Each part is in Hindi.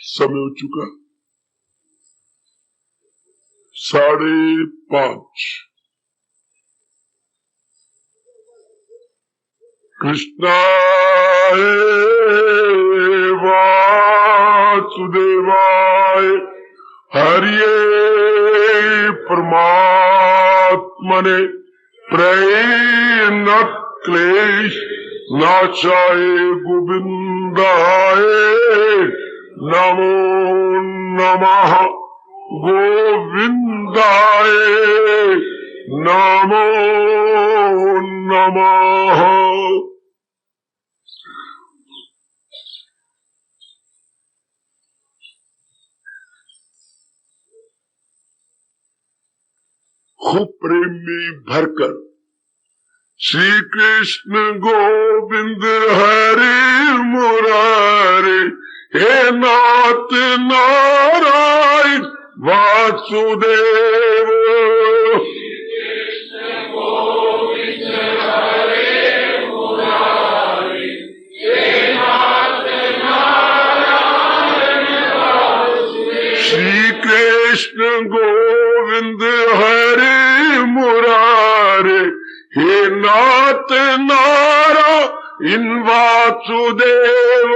समय हो चुका 5:30। कृष्णाय वासुदेवाय हरिये परमात्मने प्रेरणत क्लेश नाशाय गोविंदाय नमो नमः गोविंदाय नमो नमः। खूब प्रेम में भरकर श्री कृष्ण गोविंद हरे मुरारे हे नाथ नारायण वासुदेव। श्री कृष्ण गोविंद हरे मुरारे हे नाथ नारायण वासुदेव।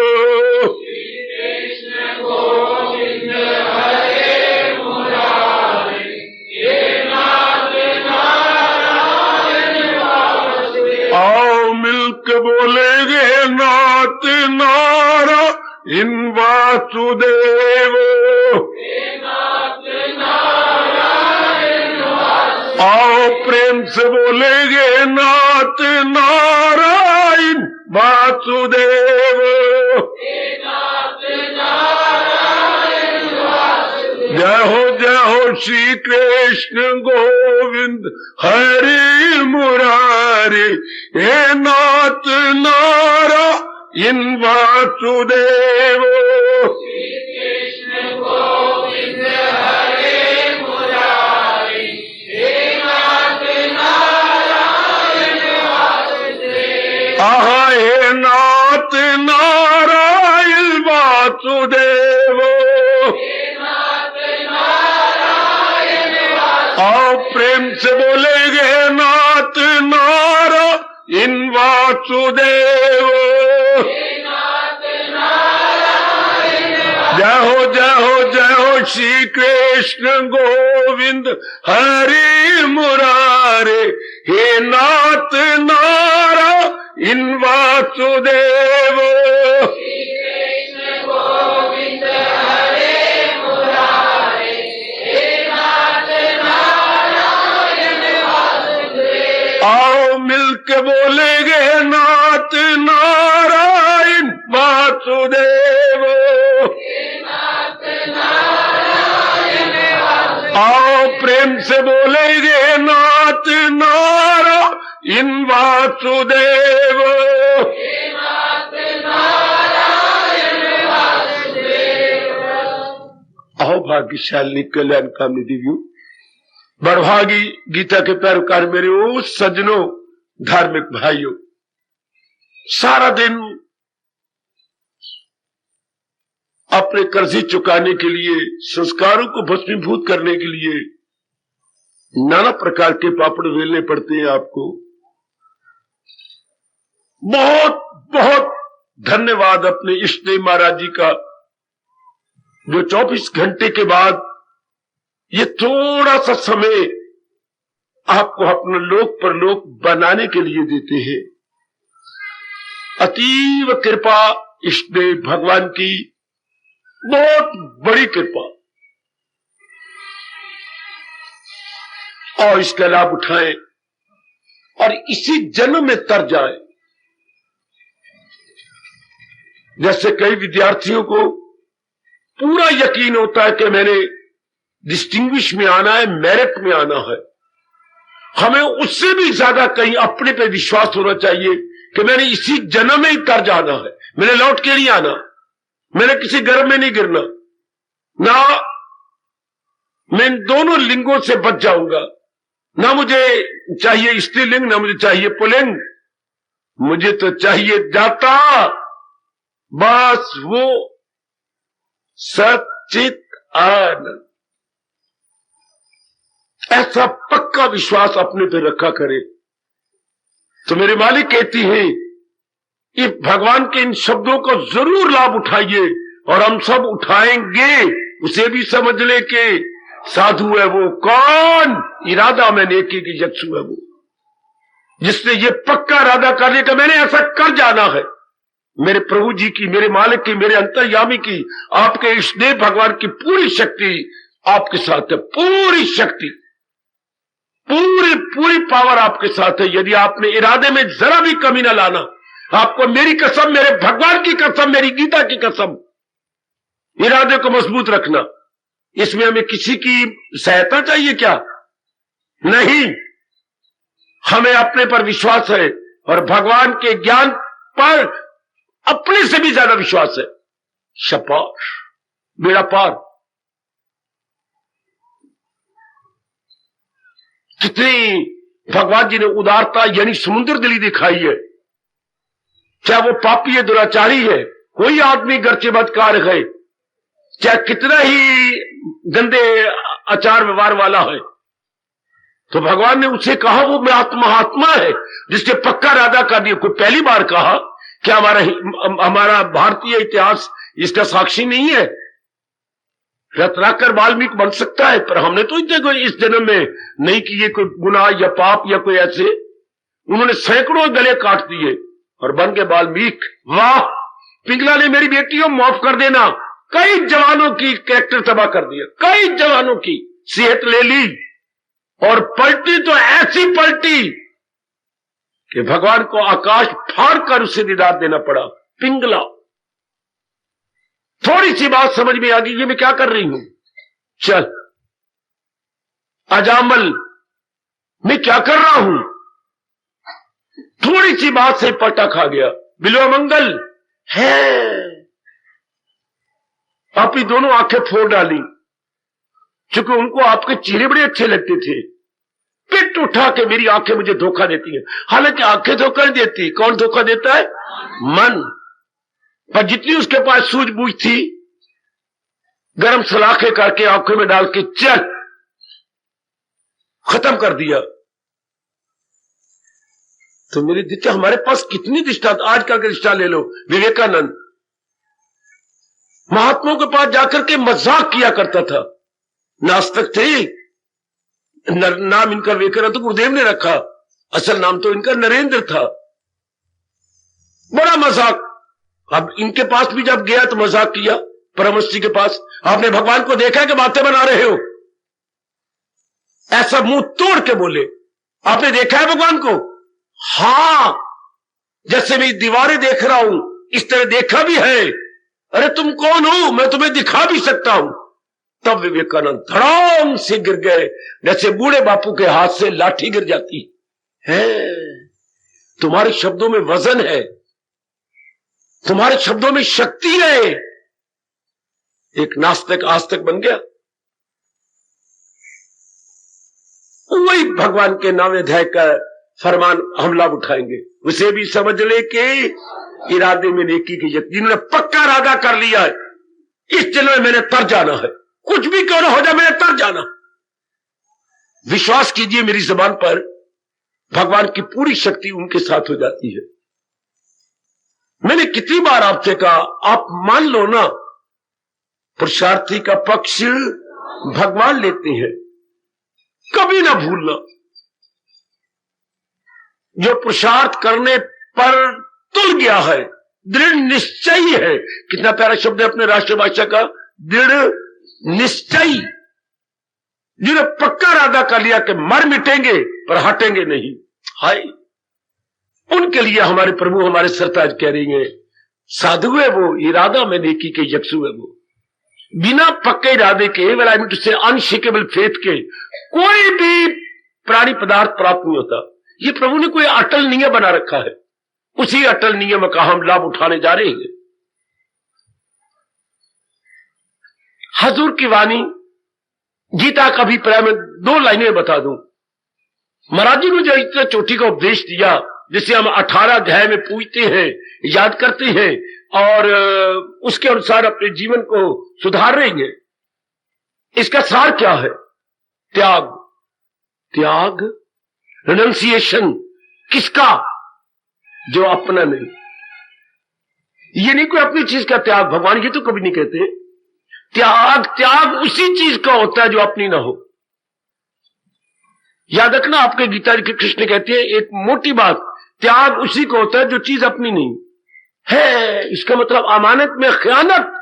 आओ मिलके बोलेंगे नाथ नारायण वासुदेव। आओ प्रेम से बोलेंगे नाथ नारायण वासुदेव। जय हो श्री कृष्ण गोविंद हरि मुरारी हे नाथ नारायण वासुदेव। आहा हे नाथ नारायण वासुदेव। आओ प्रेम से बोलेंगे नाथ नारायण वासुदेव। जय हो श्री कृष्ण गोविंद हरि मुरारे हे नाथ नारायण वासुदेव। आओ मिलके बोलेंगे नाथ नारायण वासुदेव। आओ प्रेम से बोलेंगे नाथ नारायण वासुदेव। आओ भाग्यशाली कल्याणकामी दिव्यो बड़भागी गीता के पैरोकार मेरे ओ सज्जनों धार्मिक भाइयों, सारा दिन अपने कर्जे चुकाने के लिए, संस्कारों को भस्मीभूत करने के लिए नाना प्रकार के पापड़ बेलने पड़ते हैं आपको। बहुत बहुत धन्यवाद अपने इष्टदेव महाराज जी का, जो 24 घंटे के बाद ये थोड़ा सा समय आपको अपना लोक परलोक बनाने के लिए देते हैं। अतीव कृपा इष्टदेव भगवान की, बहुत बड़ी कृपा। और इसका लाभ उठाएं और इसी जन्म में तर जाए। जैसे कई विद्यार्थियों को पूरा यकीन होता है कि मैंने डिस्टिंग्विश में आना है, मेरिट में आना है। हमें उससे भी ज्यादा कहीं अपने पे विश्वास होना चाहिए कि मैंने इसी जन्म में ही तर जाना है, मैंने लौट के नहीं आना, मैंने किसी गर्भ में नहीं गिरना, ना मैं इन दोनों लिंगों से बच जाऊंगा। ना मुझे चाहिए स्त्रीलिंग, ना मुझे चाहिए पुल्लिंग, मुझे तो चाहिए जाता। बस वो सच्चित आनंद। ऐसा पक्का विश्वास अपने पे रखा करे। तो मेरे मालिक कहती हैं, ये भगवान के इन शब्दों को जरूर लाभ उठाइए, और हम सब उठाएंगे। उसे भी समझ ले के साधु है वो कौन? इरादा में नेकी की यक्षु है वो, जिसने ये पक्का इरादा करने का मैंने ऐसा कर जाना है। मेरे प्रभु जी की, मेरे मालिक की, मेरे अंतर्यामी की, आपके इष्टदेव भगवान की पूरी शक्ति आपके साथ है। पूरी शक्ति, पूरी पूरी पावर आपके साथ है। यदि आपने इरादे में जरा भी कमी न लाना, आपको मेरी कसम, मेरे भगवान की कसम, मेरी गीता की कसम, इरादे को मजबूत रखना। इसमें हमें किसी की सहायता चाहिए क्या? नहीं, हमें अपने पर विश्वास है और भगवान के ज्ञान पर अपने से भी ज्यादा विश्वास है। शाबाश, बेड़ा पार। कितनी भगवान जी ने उदारता यानी समुद्र दिली दिखाई है। चाहे वो पापी है, दुराचारी है, कोई आदमी गर्चे बदकार है, चाहे कितना ही गंदे आचार व्यवहार वाला है, तो भगवान ने उसे कहा वो महात्मा है जिसने पक्का इरादा कर दिया। कोई पहली बार कहा क्या? हमारा भारतीय इतिहास इसका साक्षी नहीं है? रत्नाकर वाल्मीकि बन सकता है, पर हमने तो इस जन्म में नहीं किए कोई गुनाह या पाप या कोई ऐसे। उन्होंने सैकड़ों गले काट दिए और बन के वाल्मीकि। वाह, पिंगला ने मेरी बेटियों माफ कर देना, कई जवानों की कैरेक्टर तबाह कर दिया, कई जवानों की सेहत ले ली, और पलटी तो ऐसी पलटी कि भगवान को आकाश फाड़ कर उसे दीदार देना पड़ा। पिंगला, थोड़ी सी बात समझ में आ गई, ये मैं क्या कर रही हूं? चल अजामल, मैं क्या कर रहा हूं? थोड़ी सी बात से पलटा खा गया। बिल्वा मंगल है, आप ही दोनों आंखें फोड़ डाली, क्योंकि उनको आपके चेहरे बड़े अच्छे लगते थे। पिट उठा के मेरी आंखें मुझे धोखा देती हैं। हालांकि आंखें धोखा नहीं देती, कौन धोखा देता है? मन। पर जितनी उसके पास सूझबूझ थी, गरम सलाखे करके आंखों में डाल के चल, खत्म कर दिया। तो मेरी दिशा, हमारे पास कितनी दिशा, आजकल की दिशा ले लो। विवेकानंद महात्माओं के पास जाकर के मजाक किया करता था। नास्तिक थे, नाम इनका विवेकानंद तो गुरुदेव ने रखा, असल नाम तो इनका नरेंद्र था। बड़ा मजाक। अब इनके पास भी जब गया तो मजाक किया। परमहंस जी के पास, आपने भगवान को देखा कि बातें बना रहे हो? ऐसा मुंह तोड़ के बोले, आपने देखा है भगवान को? हां, जैसे मैं दीवारें देख रहा हूं इस तरह देखा भी है। अरे तुम कौन हो? मैं तुम्हें दिखा भी सकता हूं। तब विवेकानंद धड़ाम से गिर गए, जैसे बूढ़े बापू के हाथ से लाठी गिर जाती है। तुम्हारे शब्दों में वजन है, तुम्हारे शब्दों में शक्ति है। एक नास्तिक आस्तिक बन गया। वही भगवान के नाम अध्याय का फरमान हम लाभ उठाएंगे। उसे भी समझ ले कि इरादे में नेकी की यकीन, जिन्होंने पक्का इरादा कर लिया है इस जन्म में मैंने तर जाना है, कुछ भी क्यों ना हो जाए मैंने तर जाना। विश्वास कीजिए मेरी जुबान पर, भगवान की पूरी शक्ति उनके साथ हो जाती है। मैंने कितनी बार आपसे कहा, आप मान लो ना, पुरुषार्थी का पक्ष भगवान लेते हैं, कभी ना भूलना। जो पुरुषार्थ करने पर तुल गया है, दृढ़ निश्चयी है। कितना प्यारा शब्द है अपने राष्ट्रभाषा का, दृढ़ निश्चयी। जिन्होंने पक्का इरादा कर लिया कि मर मिटेंगे पर हटेंगे नहीं, हाय, उनके लिए हमारे प्रभु, हमारे सरताज कह रही हैं, साधु है वो, इरादा में नेकी के यक्षु है वो। बिना पक्के इरादे के, वेल आई मीन टू से अनशेकेबल फेथ के, कोई भी प्राणी पदार्थ प्राप्त नहीं होता। ये प्रभु ने कोई अटल नियम बना रखा है, उसी अटल नियम का हम लाभ उठाने जा रहे हैं। हजूर की वाणी, गीता का अभिप्राय में 2 लाइनें बता दूं। महाराज जी ने जो इतना चोटी का उपदेश दिया, जिसे हम 18 अध्याय में पूछते हैं, याद करते हैं, और उसके अनुसार अपने जीवन को सुधार रही हैं। इसका सार क्या है? त्याग। त्याग, रिनंसिएशन। किसका? जो अपना नहीं। ये नहीं कोई अपनी चीज का त्याग, भगवान ये तो कभी नहीं कहते। त्याग उसी चीज का होता है जो अपनी ना हो। याद रखना, आपके गीता जी के कृष्ण कहते हैं एक मोटी बात, त्याग उसी को होता है जो चीज अपनी नहीं है। इसका मतलब अमानत में खयानत।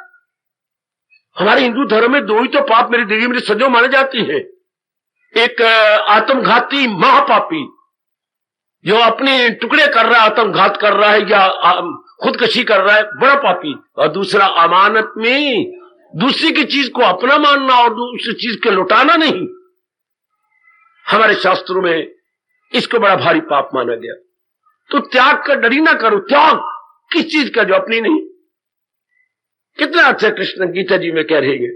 हमारे हिंदू धर्म में दो ही तो पाप मेरी देवी मेरी सजो माने जाती है। एक आत्मघाती महापापी जो अपने टुकड़े कर रहा है, आत्मघात कर रहा है या खुदकशी कर रहा है, बड़ा पापी। और दूसरा अमानत में दूसरी की चीज को अपना मानना और दूसरी चीज के लुटाना नहीं। हमारे शास्त्रों में इसको बड़ा भारी पाप माना गया। तो त्याग का डर ही ना करो। त्याग किस चीज का? जो अपनी नहीं। कितना अच्छा कृष्ण गीता जी में कह रहे हैं,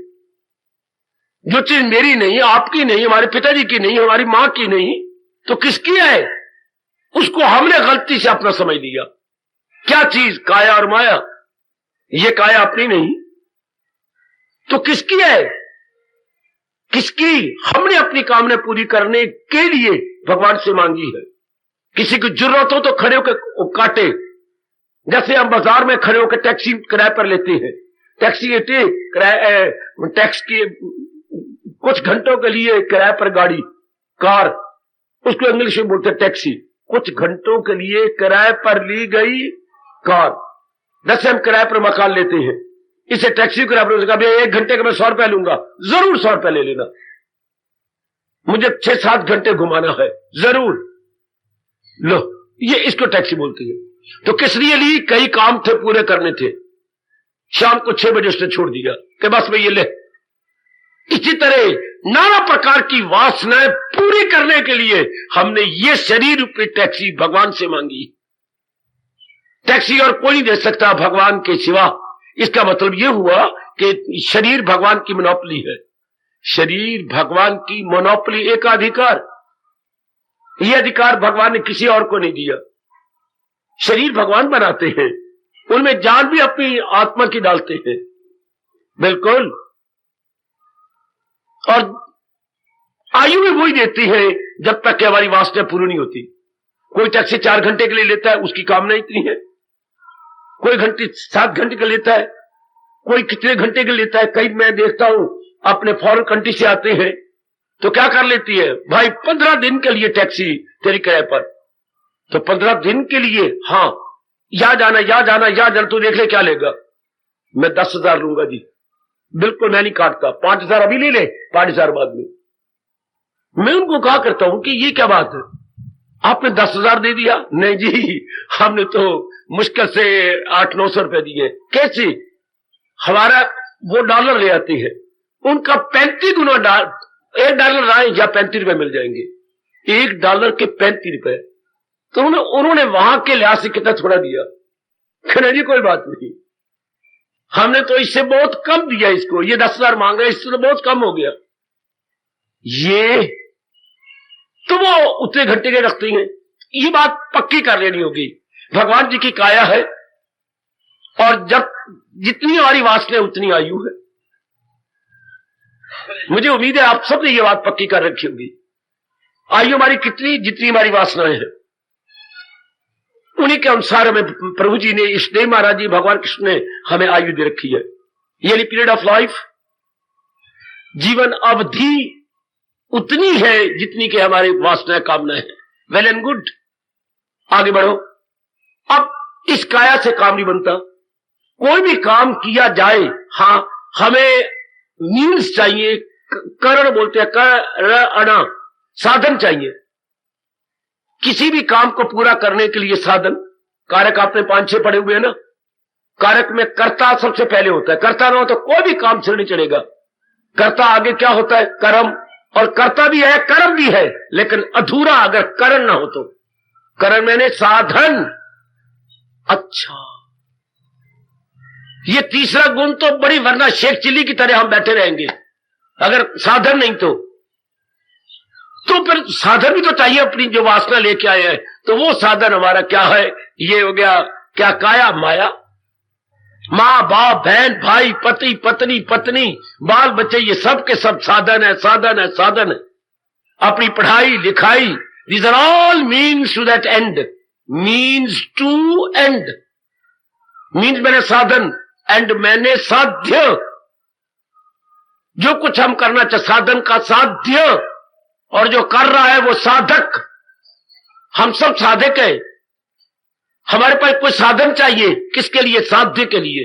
जो चीज मेरी नहीं, आपकी नहीं, हमारे पिताजी की नहीं, हमारी मां की नहीं, तो किसकी है? उसको हमने गलती से अपना समझ लिया। क्या चीज? काया और माया। ये काया अपनी नहीं तो किसकी है? किसकी? हमने अपनी कामना पूरी करने के लिए भगवान से मांगी है। किसी की जरूरत हो तो खड़े होकर काटे। जैसे हम बाजार में खड़े होकर टैक्सी किराए पर लेते हैं, टैक्सी लेते टैक्स की कुछ घंटों के लिए किराए पर गाड़ी, कार, उसको इंग्लिश में बोलते हैं टैक्सी। कुछ घंटों के लिए किराए पर ली गई कार। जैसे हम किराए पर मकान लेते हैं, इसे टैक्सी किराए पर, भैया 1 घंटे का मैं 100 रुपया लूंगा। जरूर 100 रुपया ले लेना, मुझे 6-7 घंटे घुमाना है, जरूर लो। ये इसको टैक्सी बोलती है। तो किस लिए ली? कई काम थे पूरे करने थे, शाम को 6 बजे उसने छोड़ दिया कि बस मैं ये ले। इसी तरह नाना प्रकार की वासनाएं पूरी करने के लिए हमने ये शरीर रूपी टैक्सी भगवान से मांगी। टैक्सी और कोई नहीं दे सकता भगवान के सिवा। इसका मतलब यह हुआ कि शरीर भगवान की मोनोपोली है। शरीर भगवान की मोनोपोली, एकाधिकार। यह अधिकार भगवान ने किसी और को नहीं दिया। शरीर भगवान बनाते हैं, उनमें जान भी अपनी आत्मा की डालते हैं, बिल्कुल। और आयु भी वही देती है जब तक कि हमारी वासना पूरी नहीं होती। कोई टैक्सी 4 घंटे के लिए लेता है, उसकी कामना इतनी है। कोई 7 घंटे का लेता है, कोई कितने घंटे का लेता है। कई मैं देखता हूं अपने फॉरेन कंट्री से आते हैं तो क्या कर लेती है, भाई 15 दिन के लिए टैक्सी तेरी किराए पर। तो 15 दिन के लिए, हाँ, या जाना तू देख ले क्या लेगा। मैं 10,000 लूंगा जी। बिल्कुल, मैं नहीं काटता। 5,000 अभी ले ले, 5,000 बाद में। मैं उनको कहा करता हूं कि ये क्या बात है, आपने 10,000 दे दिया? नहीं जी, हमने तो मुश्किल से 800-900 रुपए दिए। कैसे? हमारा वो डॉलर ले आती है, उनका 35 गुना $1 आए या 35 रुपए मिल जाएंगे। $1 के 35 रुपए। तो उन्होंने वहां के लिहाज से कितना थोड़ा दिया। कहना जी कोई बात नहीं, हमने तो इससे बहुत कम दिया इसको। ये 10,000 मांग रहे, इससे तो बहुत कम हो गया। ये तो वो उतने घंटे के रखती हैं। ये बात पक्की कर लेनी होगी। भगवान जी की काया है और जब जितनी हमारी वासना उतनी आयु है। मुझे उम्मीद है आप सबने ये बात पक्की कर रखी होगी। आयु हमारी कितनी, जितनी हमारी वासनाएं हैं, उन्हीं के अनुसार हमें प्रभु जी ने, इसलिए महाराज जी भगवान कृष्ण ने हमें आयु दे रखी है। यानी पीरियड ऑफ लाइफ, जीवन अवधि उतनी है जितनी के हमारी वासनाएं कामनाएं हैं। वेल एंड गुड, आगे बढ़ो। अब इस काया से काम नहीं बनता। कोई भी काम किया जाए, हाँ, हमें मीन्स चाहिए, करण बोलते हैं, करणा, साधन चाहिए। किसी भी काम को पूरा करने के लिए साधन। कारक आपने 5-6 पढ़े हुए हैं ना। कारक में कर्ता सबसे पहले होता है। कर्ता ना हो तो कोई भी काम से नहीं चलेगा। कर्ता आगे क्या होता है? कर्म। और कर्ता भी है, कर्म भी है, लेकिन अधूरा अगर करण ना हो तो। करण मैंने साधन। अच्छा, ये तीसरा गुण तो बड़ी, वरना शेख चिल्ली की तरह हम बैठे रहेंगे अगर साधन नहीं तो फिर साधन भी तो चाहिए अपनी जो वासना लेके आए हैं। तो वो साधन हमारा क्या है? ये हो गया क्या? काया, माया। माँ बाप बहन भाई पति पत्नी पत्नी बाल बच्चे, ये सब के सब साधन है, साधन है, साधन है। अपनी पढ़ाई लिखाई, these are all means to that end, means to end, means मैंने साधन, एंड मैंने साध्य। जो कुछ हम करना चाहे साधन का साध्य, और जो कर रहा है वो साधक। हम सब साधक है। हमारे पास कोई साधन चाहिए, किसके लिए? साध्य के लिए।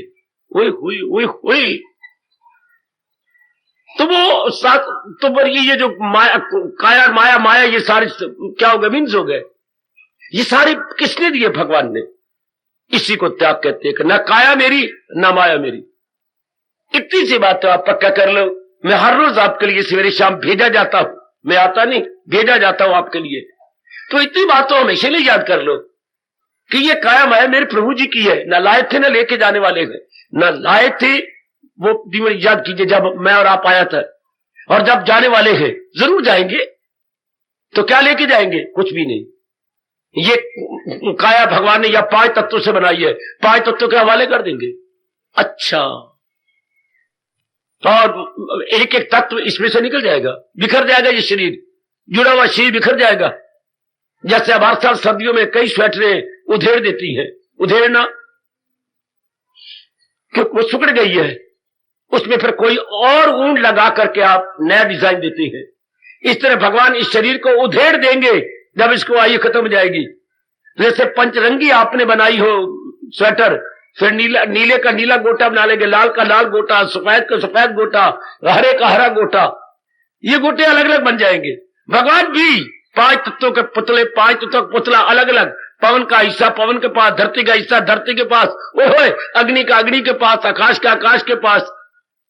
ओए हुई ओए हुई। तो वो ये जो माया, काया माया माया, ये सारे क्या हो गए? मीन्स हो गए। ये सारे किसने दिए? भगवान ने। इसी को त्याग कहते हैं कि न काया मेरी न माया मेरी। इतनी सी बात तो आप पक्का कर लो। मैं हर रोज आपके लिए सवेरे शाम भेजा जाता हूं, मैं आता नहीं, भेजा जाता हूं आपके लिए। तो इतनी बात तो हमेशा लिए याद कर लो कि ये काया माया मेरे प्रभु जी की है। न लाए थे न लेके जाने वाले हैं, न लाए थे। वो दिन याद कीजिए जब मैं और आप आया था, और जब जाने वाले हैं, जरूर जाएंगे। तो क्या लेके जाएंगे? कुछ भी नहीं। ये काया भगवान ने या 5 तत्वों से बनाई है, 5 तत्वों के हवाले कर देंगे। अच्छा, और एक एक तत्व इसमें से निकल जाएगा, बिखर जाएगा। ये शरीर, जुड़ा हुआ शरीर बिखर जाएगा। जैसे अब हर साल सर्दियों में कई स्वेटरें उधेड़ देती हैं, उधेड़ना क्योंकि वो सुकड़ गई है, उसमें फिर कोई और ऊन लगा करके आप नया डिजाइन देते हैं। इस तरह भगवान इस शरीर को उधेड़ देंगे जब इसको आयु खत्म हो जाएगी। जैसे पंचरंगी आपने बनाई हो स्वेटर, फिर नीले का नीला गोटा बना लेंगे, लाल का लाल गोटा, सफेद का सफेद गोटा, हरे का हरा गोटा। ये गोटे अलग अलग बन जाएंगे। भगवान भी 5 तत्वों के पुतले, 5 तत्वों का पुतला अलग अलग। पवन का हिस्सा पवन के पास, धरती का हिस्सा धरती के पास, ओहे अग्नि का अग्नि के पास, आकाश का आकाश के पास,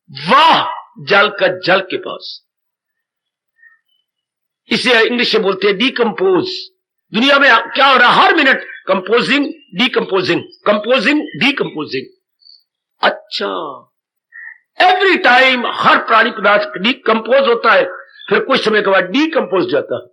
वाह जल का जल के पास। इसे इंग्लिश में बोलते हैं डीकंपोज। दुनिया में क्या हो रहा है? हर मिनट कंपोजिंग डीकंपोजिंग, कंपोजिंग डीकंपोजिंग। अच्छा, एवरी टाइम हर प्राणी पदार्थ डीकंपोज होता है, फिर कुछ समय के बाद डीकंपोज जाता है।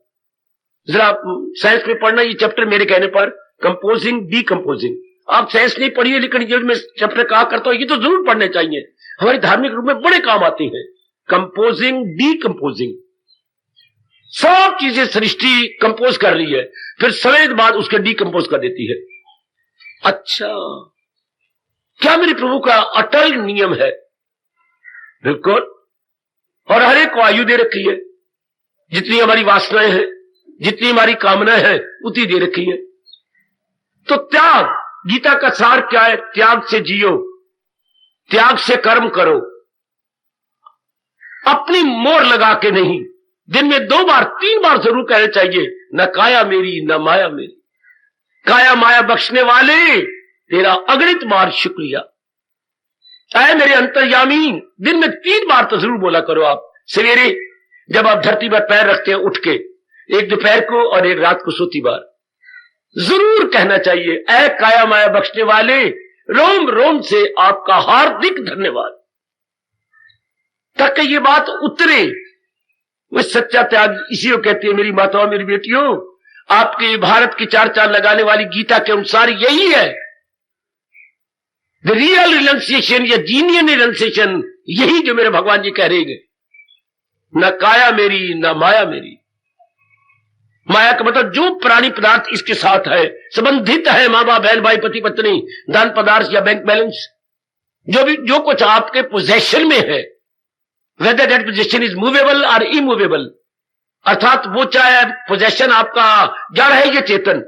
जरा साइंस में पढ़ना ये चैप्टर मेरे कहने पर, कंपोजिंग डीकंपोजिंग। आप साइंस नहीं पढ़िए, लेकिन जो मैं चैप्टर कहा करता हूं ये तो जरूर पढ़ने चाहिए, हमारी धार्मिक रूप में बड़े काम आते हैं। कंपोजिंग डीकंपोजिंग, सब चीजें सृष्टि कंपोज कर रही है, फिर समय बाद उसके डीकंपोज कर देती है। अच्छा, क्या मेरे प्रभु का अटल नियम है? बिल्कुल। और हर एक को आयु दे रखी है, जितनी हमारी वासनाएं हैं, जितनी हमारी कामनाएं हैं, उतनी दे रखी है। तो त्याग, गीता का सार क्या है? त्याग से जियो, त्याग से कर्म करो, अपनी मोहर लगा के नहीं। दिन में 2 बार 3 बार जरूर कहना चाहिए, न काया मेरी न माया मेरी। काया माया बख्शने वाले, तेरा अगणित बार शुक्रिया। ऐ मेरे अंतर्यामी, दिन में 3 बार तो जरूर बोला करो आप। सवेरे जब आप धरती पर पैर रखते हैं उठ के, एक दोपहर को और एक रात को सोती बार, जरूर कहना चाहिए, ऐ काया माया बख्शने वाले, रोम रोम से आपका हार्दिक धन्यवाद। तक ये बात उतरे। वो सच्चा त्याग इसी को कहते हैं। मेरी माताओं मेरी बेटियों, आपके भारत की 4 चांद लगाने वाली गीता के अनुसार यही है। द रियल रिनंसिएशन या जीनियन रिनंसिएशन, यही जो मेरे भगवान जी कह रहे हैं। न काया मेरी न माया मेरी। माया का मतलब जो प्राणी पदार्थ इसके साथ है, संबंधित है, माँ बाप बहन भाई पति पत्नी, धन पदार्थ या बैंक बैलेंस, जो कुछ आपके पोजेशन में है, whether that possession is movable or immovable, अर्थात वो चाहे पोजेशन आपका जड़ है या चेतन,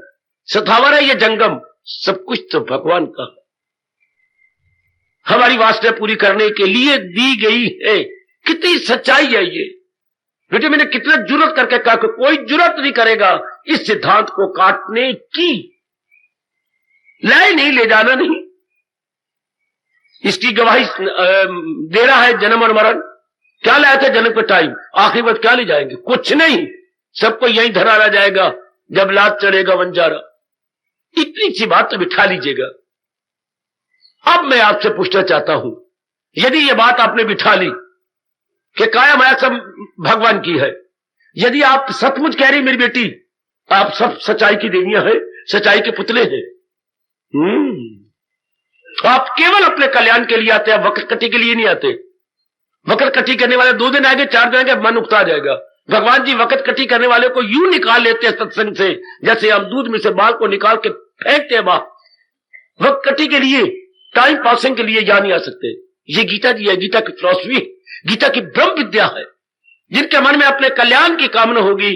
सथावर है या जंगम, सब कुछ तो भगवान का हमारी वासना पूरी करने के लिए दी गई है। कितनी सच्चाई है ये बेटे। मैंने कितना जुर्रत करके कहा कि कोई जुर्रत नहीं करेगा इस सिद्धांत को काटने की। ले ले जाना नहीं, इसकी गवाही दे रहा है जन्म और मरण। क्या लाया था जन्म का टाइम, आखिरी वक्त क्या ले जाएंगे? कुछ नहीं, सबको यहीं धरा रह जाएगा जब लात चढ़ेगा वंजारा। इतनी सी बात तो बिठा लीजिएगा। अब मैं आपसे पूछना चाहता हूं, यदि ये बात आपने बिठा ली कि काया माया सब भगवान की है, यदि आप सचमुच कह रही मेरी बेटी आप सब सच्चाई की देवियां हैं, सच्चाई के पुतले हैं, तो आप केवल अपने कल्याण के लिए आते हैं, वक्र कटी के लिए नहीं आते। वक्र कटी करने वाले 2 दिन आएंगे, 4 दिन आएंगे, मन उकता जाएगा। भगवान जी वक्र कटी करने वाले को यूं निकाल लेते हैं सत्संग से, जैसे हम दूध में से बाल को निकाल के फेंकते हैं बाहर। वक्र कटी के लिए, टाइम पासिंग के लिए यहां नहीं आ सकते। ये गीता जी है, गीता की फिलॉसफी, गीता की ब्रह्म विद्या है। जिनके मन में अपने कल्याण की कामना होगी,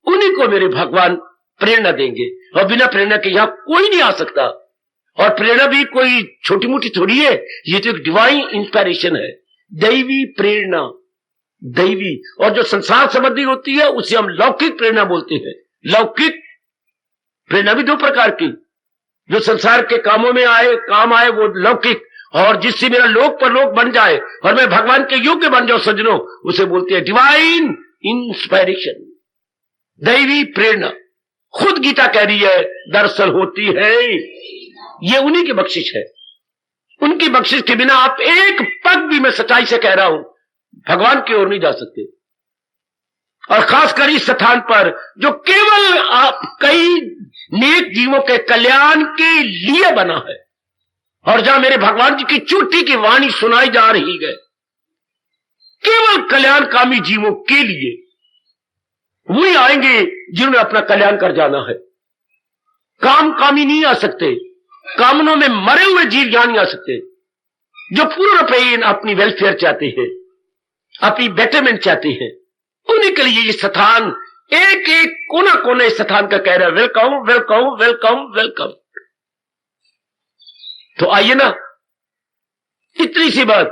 उन्हीं को मेरे भगवान प्रेरणा देंगे, और बिना प्रेरणा के यहां कोई नहीं आ सकता। और प्रेरणा भी कोई छोटी मोटी थोड़ी है, ये तो एक डिवाइन इंस्पिरेशन है, दैवी प्रेरणा, दैवी। और जो संसार संबंधी होती है उसे हम लौकिक प्रेरणा बोलते हैं। लौकिक प्रेरणा भी 2 प्रकार की, जो संसार के कामों में काम आए वो लौकिक, और जिससे मेरा लोक पर लोक बन जाए और मैं भगवान के योग्य बन जाऊं सज्जनों, उसे बोलते हैं डिवाइन इंस्पिरेशन, दैवी प्रेरणा। खुद गीता कह रही है दरअसल होती है, ये उन्हीं की बख्शिश है। उनकी बख्शिश के बिना आप एक पग भी, मैं सच्चाई से कह रहा हूं, भगवान की ओर नहीं जा सकते। और खासकर इस स्थान पर जो केवल आप कई नेक जीवों के कल्याण के लिए बना है, और जहां मेरे भगवान जी की चोटी की वाणी सुनाई जा रही है, केवल कल्याणकामी जीवों के लिए, वही आएंगे जिन्होंने अपना कल्याण कर जाना है। कामी नहीं आ सकते, कामनों में मरे हुए जीव यहां नहीं आ सकते। जो पूर्ण रूपेण अपनी वेलफेयर चाहते हैं, अपनी बेटरमेंट चाहते हैं, उन्हीं के लिए ये स्थान, एक एक कोना कोने इस स्थान का कह रहा है वेलकम वेलकम वेलकम वेलकम। तो आइए ना, इतनी सी बात,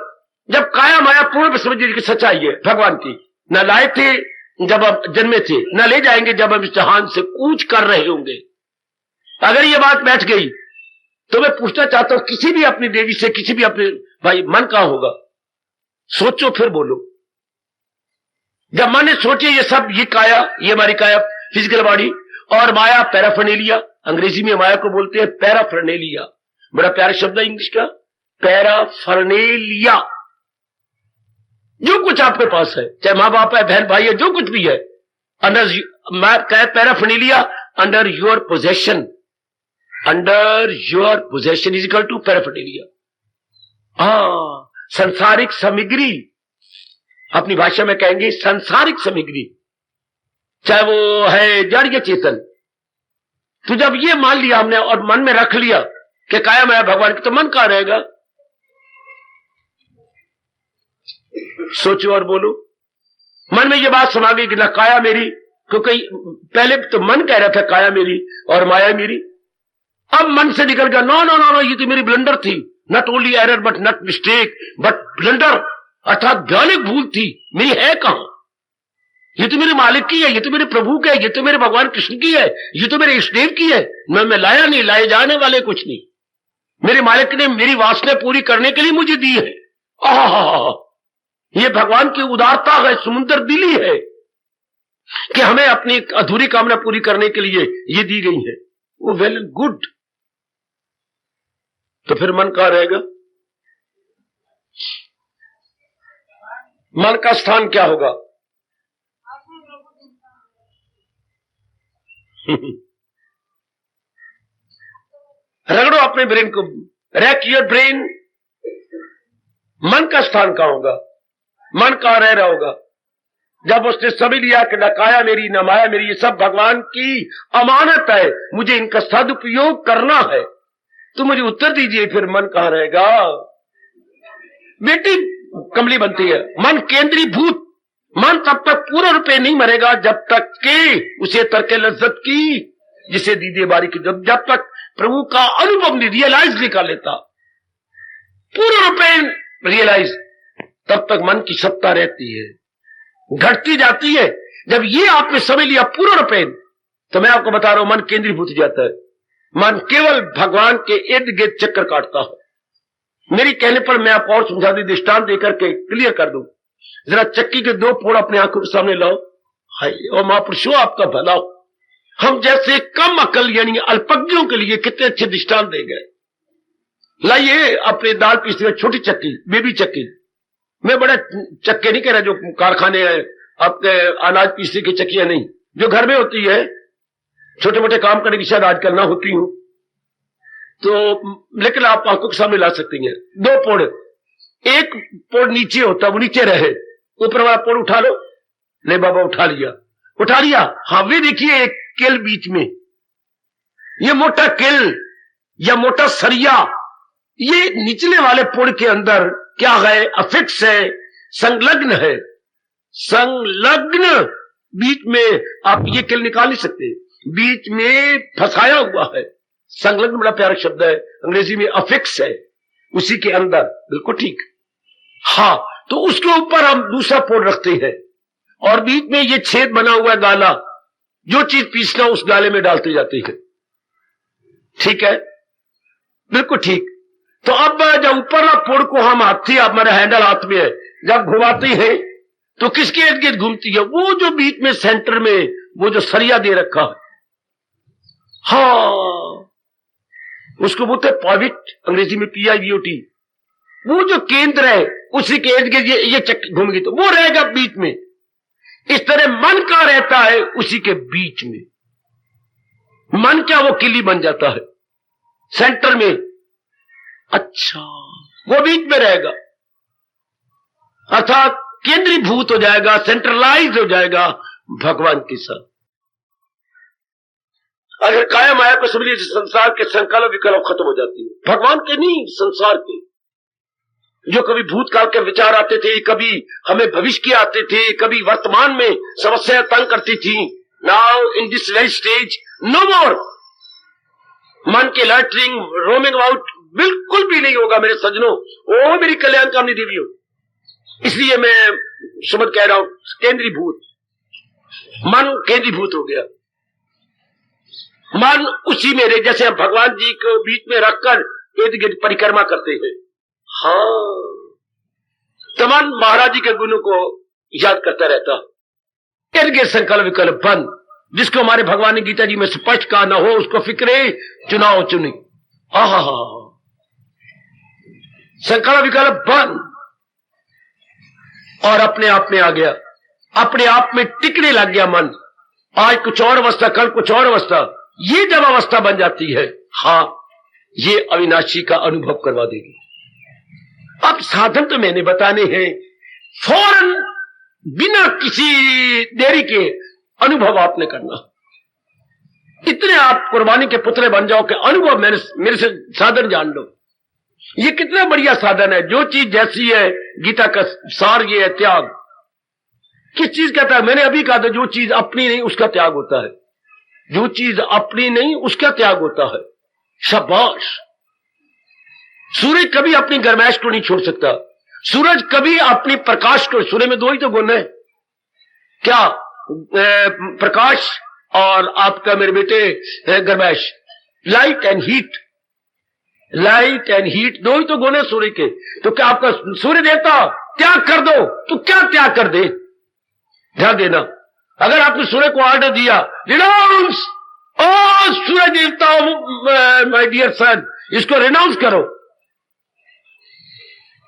जब काया माया पूर्ण समझने की सच्चाई है भगवान की, न लाए थे जब आप जन्मे थे, न ले जाएंगे जब हम इस जहान से कूच कर रहे होंगे। अगर ये बात बैठ गई तो मैं पूछना चाहता हूं किसी भी अपनी देवी से, किसी भी अपने भाई, मन कहां होगा? सोचो फिर बोलो। जब मन ने सोचे ये सब, ये काया, ये हमारी काया फिजिकल बॉडी, और माया पैराफर्नेलिया, अंग्रेजी में माया को बोलते हैं पैराफर्नेलिया, बड़ा प्यारा शब्द है इंग्लिश का, पैराफर्नेलिया। जो कुछ आपके पास है, चाहे मां बाप है, बहन भाई है, जो कुछ भी है, under paraphernalia, under your possession, under your possession is equal to paraphernalia. संसारिक सामग्री, अपनी भाषा में कहेंगे संसारिक सामग्री, चाहे वो है जड़ या चेतन। तो जब ये मान लिया हमने और मन में रख लिया कि काया माया भगवान की, तो मन कहां रहेगा? सोचो और बोलो। मन में ये बात समा गई कि ना काया मेरी, क्योंकि पहले तो मन कह रहा था काया मेरी और माया मेरी, अब मन से निकल गया नो नो नो नो, ये तो मेरी ब्लंडर थी, not only error but not mistake but blunder, अर्थात भयानक भूल थी, मेरी है कहां? ये तो मेरे मालिक की है, ये तो मेरे प्रभु की है, ये तो मेरे भगवान कृष्ण की है, ये तो मेरे इष्टदेव की है, मैं लाया नहीं, लाए जाने वाले कुछ नहीं। मेरे मालिक ने मेरी वासना पूरी करने के लिए मुझे दी है। ये भगवान की उदारता है, समुद्र दिली है कि हमें अपनी अधूरी कामना पूरी करने के लिए ये दी गई है। वो वेल एंड गुड। तो फिर मन कहां रहेगा? मन का स्थान क्या होगा? रगड़ो अपने ब्रेन को, रैक योर ब्रेन। मन का स्थान कहां होगा? मन कहां रह रहा होगा? जब उसने समझ लिया कि न काया मेरी न माया मेरी, ये सब भगवान की अमानत है, मुझे इनका सदुपयोग करना है, तो मुझे उत्तर दीजिए फिर मन कहां रहेगा? बेटी कमली बनती है, मन केंद्रीभूत। मन तब तक पूर्ण रूप से नहीं मरेगा जब तक कि उसे तर्के लज्जत की, जिसे दीदी बारी की, जब तक प्रभु का अनुभव नहीं, रियलाइज नहीं कर लेता, पूर्ण रूप से रियलाइज, तब तक मन की सत्ता रहती है, घटती जाती है। जब ये आपने समझ लिया पूर्ण रूप से, तो मैं आपको बता रहा हूं मन केंद्रीभूत जाता है। मन केवल भगवान के इर्द गिर्द चक्कर काटता है। मेरी कहने पर मैं आपको और समझा दी, दृष्टांत देकर के क्लियर कर दूं। जरा चक्की के 2 पोड़ अपने आंखों के सामने लाओ। हाय और महापुरुषों आपका भला हो, हम जैसे कम अकल यानी अल्पज्ञों के लिए कितने अच्छे दृष्टांत दे गए। लाइए अपने दाल पीसने छोटी चक्की, बेबी चक्की, मैं बड़ा चक्के नहीं कह रहा जो कारखाने हैं आपके अनाज पीसने की चक्कियां नहीं, जो घर में होती है, छोटे मोटे काम करने की शायद आजकल ना होती हूं। तो लेकिन आप आंखों के सामने ला सकती हैं 2 पोड़, एक पोड़ नीचे होता, वो नीचे रहे, ऊपर वाला पोड़ उठा लो। नहीं बाबा उठा लिया। हाँ वे देखिए एक किल बीच में, ये मोटा किल या मोटा सरिया, ये निचले वाले पोड़ के अंदर क्या है? अफिक्स है, संलग्न है। संलग्न बीच में आप ये किल निकाल नहीं सकते, बीच में फंसाया हुआ है। संलग्न बड़ा प्यारा शब्द है, अंग्रेजी में अफिक्स है, उसी के अंदर। बिल्कुल ठीक। हाँ, तो उसके ऊपर हम दूसरा पोड़ रखते हैं और बीच में ये छेद बना हुआ है गाला, जो चीज पीसना उस गाले में डालते जाते हैं। ठीक है, बिल्कुल ठीक। तो अब जब ऊपर पोड़ को हम हाथी, अब मेरा हैंडल हाथ में है, जब घुमाते हैं तो किसके इर्द गिर्द घूमती है? वो जो बीच में सेंटर में वो जो सरिया दे रखा है, हाँ, उसको बोलते हैं पॉविट, अंग्रेजी में PIVOT। वो जो केंद्र है उसी के इर्द गिर्द ये चक्कर घूमेगी तो वो रहेगा बीच में। इस तरह मन का रहता है उसी के बीच में। मन क्या? वो किली बन जाता है सेंटर में। अच्छा, वो बीच में रहेगा, अर्थात केंद्रीभूत हो जाएगा, सेंट्रलाइज हो जाएगा भगवान के साथ। अगर काया माया को समझिए, संसार के संकल्प विकल्प खत्म हो जाती है, भगवान के नहीं, संसार के। जो कभी भूतकाल के विचार आते थे, कभी हमें भविष्य के आते थे, कभी वर्तमान में समस्या तंग करती थी। Now in this life stage no more. मन के लैटरिंग रोमिंग आउट बिल्कुल भी नहीं होगा मेरे सज्जनों। ओ मेरी कल्याण कामनी देवी हो। इसलिए मैं सुमन कह रहा हूं, केंद्रीभूत मन केंद्रीभूत हो गया। मन उसी में रहे, जैसे हम भगवान जी को बीच में रखकर इर्द गिर्द परिक्रमा करते हैं। हाँ, तो मन महाराज जी के गुणों को याद करता रहता। इर्द गिर्द संकल्प विकल्प बंद, जिसको हमारे भगवान ने गीता जी में स्पष्ट कहा, न हो उसको फिक्रे चुनाव चुनी। हा, संकल्प विकल्प बंद और अपने आप में आ गया, अपने आप में टिकने लग गया मन। आज कुछ और अवस्था, कल कुछ और अवस्था। ये जब अवस्था बन जाती है, हाँ, ये अविनाशी का अनुभव करवा देगी। अब साधन तो मैंने बताने हैं, फौरन बिना किसी देरी के अनुभव आपने करना। इतने आप कुर्बानी के पुतले बन जाओ कि अनुभव मेरे से साधन जान लो। ये कितना बढ़िया साधन है। जो चीज जैसी है, गीता का सार ये है, त्याग। किस चीज का त्याग? मैंने अभी कहा था, जो चीज अपनी नहीं उसका त्याग होता है। जो चीज अपनी नहीं उसका त्याग होता है। शाबाश। सूरज कभी अपनी गर्माइश को नहीं छोड़ सकता। सूरज कभी अपनी प्रकाश को, सूर्य में 2 ही तो गुण है क्या? प्रकाश और आपका मेरे बेटे गर्माइश। Light and heat, light and heat 2 ही तो गुण है सूर्य के। तो क्या आपका सूर्य देवता त्याग कर दो तो क्या त्याग कर दे? ध्यान देना, अगर आपने सूर्य को ऑर्डर दिया, रिनाउंस, ओ सूर्य देवता माय डियर सन, इसको रिनाउंस करो,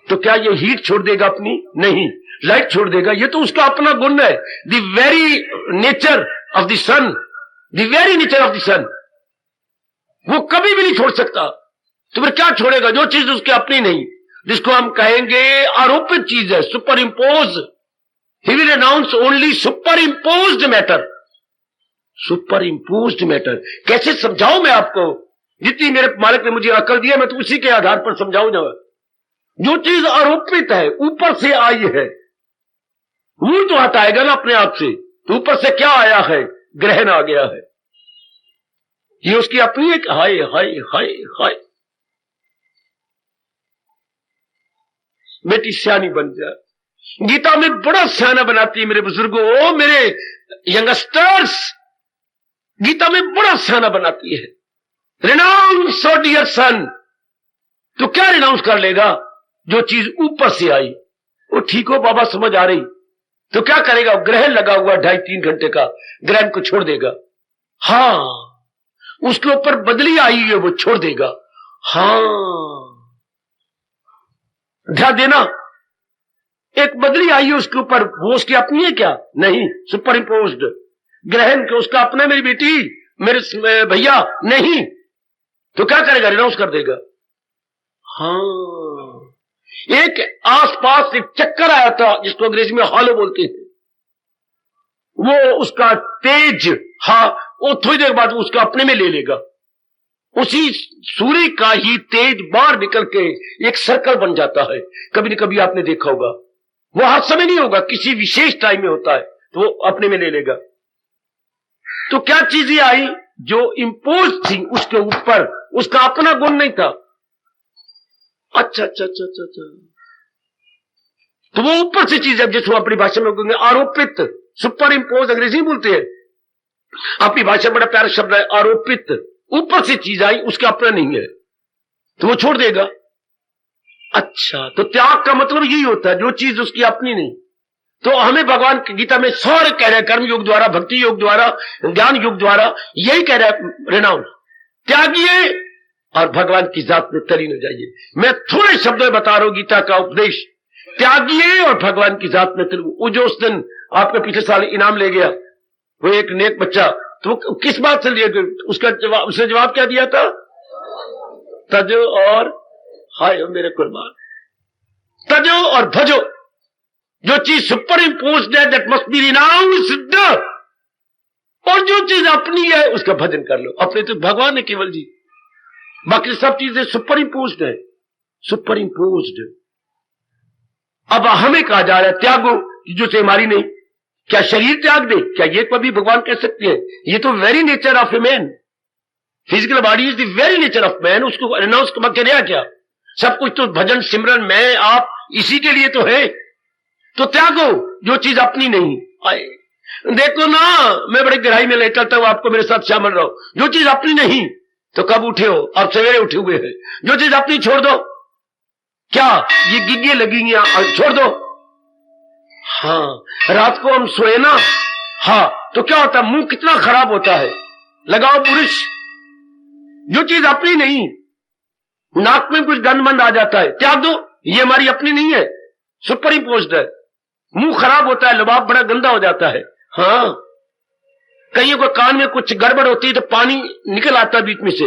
तो क्या ये हीट छोड़ देगा अपनी? नहीं, लाइट छोड़ देगा। ये तो उसका अपना गुण है। The very nature of the sun, the very nature of the sun, वो कभी भी नहीं छोड़ सकता। तो फिर क्या छोड़ेगा? जो चीज उसकी अपनी नहीं, जिसको हम कहेंगे आरोपित चीज है, super impose. He will announce only super imposed matter. Super imposed matter कैसे समझाऊं मैं आपको? जितनी मेरे मालिक ने मुझे अकल दी है, मैं तो उसी के आधार पर समझाऊंगा। जो चीज आरोपित है, ऊपर से आई है, वो तो हटाएगा ना अपने आप से। तो ऊपर से क्या आया है? ग्रहण आ गया है। ये उसकी अपनी एक हाय हाय हाय हाय। बेटी सियानी बन जा। गीता में बड़ा सियाना बनाती है मेरे बुजुर्गों, ओ मेरे यंगस्टर्स, गीता में बड़ा सियाना बनाती है। रिनाउंस ओ डियर सन। तो क्या रिनाउंस कर लेगा? जो चीज ऊपर से आई वो ठीक हो बाबा, समझ आ रही, तो क्या करेगा? ग्रहण लगा हुआ 2.5-3 घंटे का, ग्रहण को छोड़ देगा। हाँ, उसके ऊपर बदली आई है, वो छोड़ देगा। हाँ, ध्यान देना, एक बदली आई है उसके ऊपर, वो उसकी अपनी है क्या? नहीं, सुपर इम्पोज्ड। ग्रहण के उसका अपना मेरी बेटी, मेरे भैया नहीं। तो क्या करेगा? रिनाउंस कर देगा। हाँ, एक आसपास एक चक्कर आया था जिसको अंग्रेजी में हॉलो बोलते हैं, वो उसका तेज, हाँ, वो थोड़ी देर बाद उसका अपने में ले लेगा। उसी सूर्य का ही तेज बाहर निकल के एक सर्कल बन जाता है। कभी न कभी आपने देखा होगा, वो हर समय नहीं होगा, किसी विशेष टाइम में होता है, तो वो अपने में ले लेगा। तो क्या चीजें आई जो इंपोज थी उसके ऊपर, उसका अपना गुण नहीं था। अच्छा अच्छा अच्छा अच्छा अच्छा, तो वो ऊपर से चीज है, जिसको अपनी भाषा में कहेंगे आरोपित, सुपर इंपोज अंग्रेजी बोलते हैं। अपनी भाषा में बड़ा प्यारा शब्द है आरोपित। ऊपर से चीज आई, उसका अपना नहीं है, तो वो छोड़ देगा। अच्छा, तो त्याग का मतलब यही होता है, जो चीज उसकी अपनी नहीं। तो हमें भगवान की गीता में सारे कह रहे हैं, कर्म योग द्वारा, भक्ति योग द्वारा, ज्ञान योग द्वारा, यही कह रहा है रिनाउंस, त्यागिए और भगवान की जात में तरी न जाइए। मैं थोड़े शब्दों में बता रहा हूं गीता का उपदेश, त्यागिए और भगवान की जात में तरी। वो जो उस दिन आपके पिछले साल इनाम ले गया, वो एक नेक बच्चा, तो किस बात से लिया? उसका जवाब, उसने जवाब क्या दिया था? तजो और हाय मेरे कुर्बान, तजो और भजो। जो चीज सुपर इंपोज्ड है दैट मस्ट बी रिनाउंस्ड, और जो चीज अपनी है उसका भजन कर लो। अपने तो भगवान है केवल जी, बाकी सब चीजें सुपर इंपोज्ड है, सुपर इंपोज्ड। अब हमें कहा जा रहा है त्यागो जो से हमारी नहीं। क्या शरीर त्याग दे? क्या ये कभी भगवान कह सकते हैं? ये तो very nature of a man, physical body is the very nature of man. उसको अनाउंस कर क्या? सब कुछ तो भजन सिमरन मैं आप इसी के लिए तो है। तो त्यागो जो चीज अपनी नहीं। आए देखो ना, मैं बड़ी गहराई में ले चलता हूं आपको, मेरे साथ शामिल रहो। जो चीज अपनी नहीं तो कब उठे हो? अब सवेरे उठे हुए हैं। जो चीज अपनी छोड़ दो, क्या ये गिग्गे लगेंगी और छोड़ दो। हाँ, रात को हम सोए ना, हाँ, तो क्या होता है? मुंह कितना खराब होता है, लगाओ बुरिश। जो चीज अपनी नहीं, नाक में कुछ गंद मंद आ जाता है, त्याग दो, ये हमारी अपनी नहीं है, सुपर इंपोज्ड है। मुंह खराब होता है, लबाब बड़ा गंदा हो जाता है। हाँ, कईयों को कान में कुछ गड़बड़ होती है तो पानी निकल आता है बीच में से,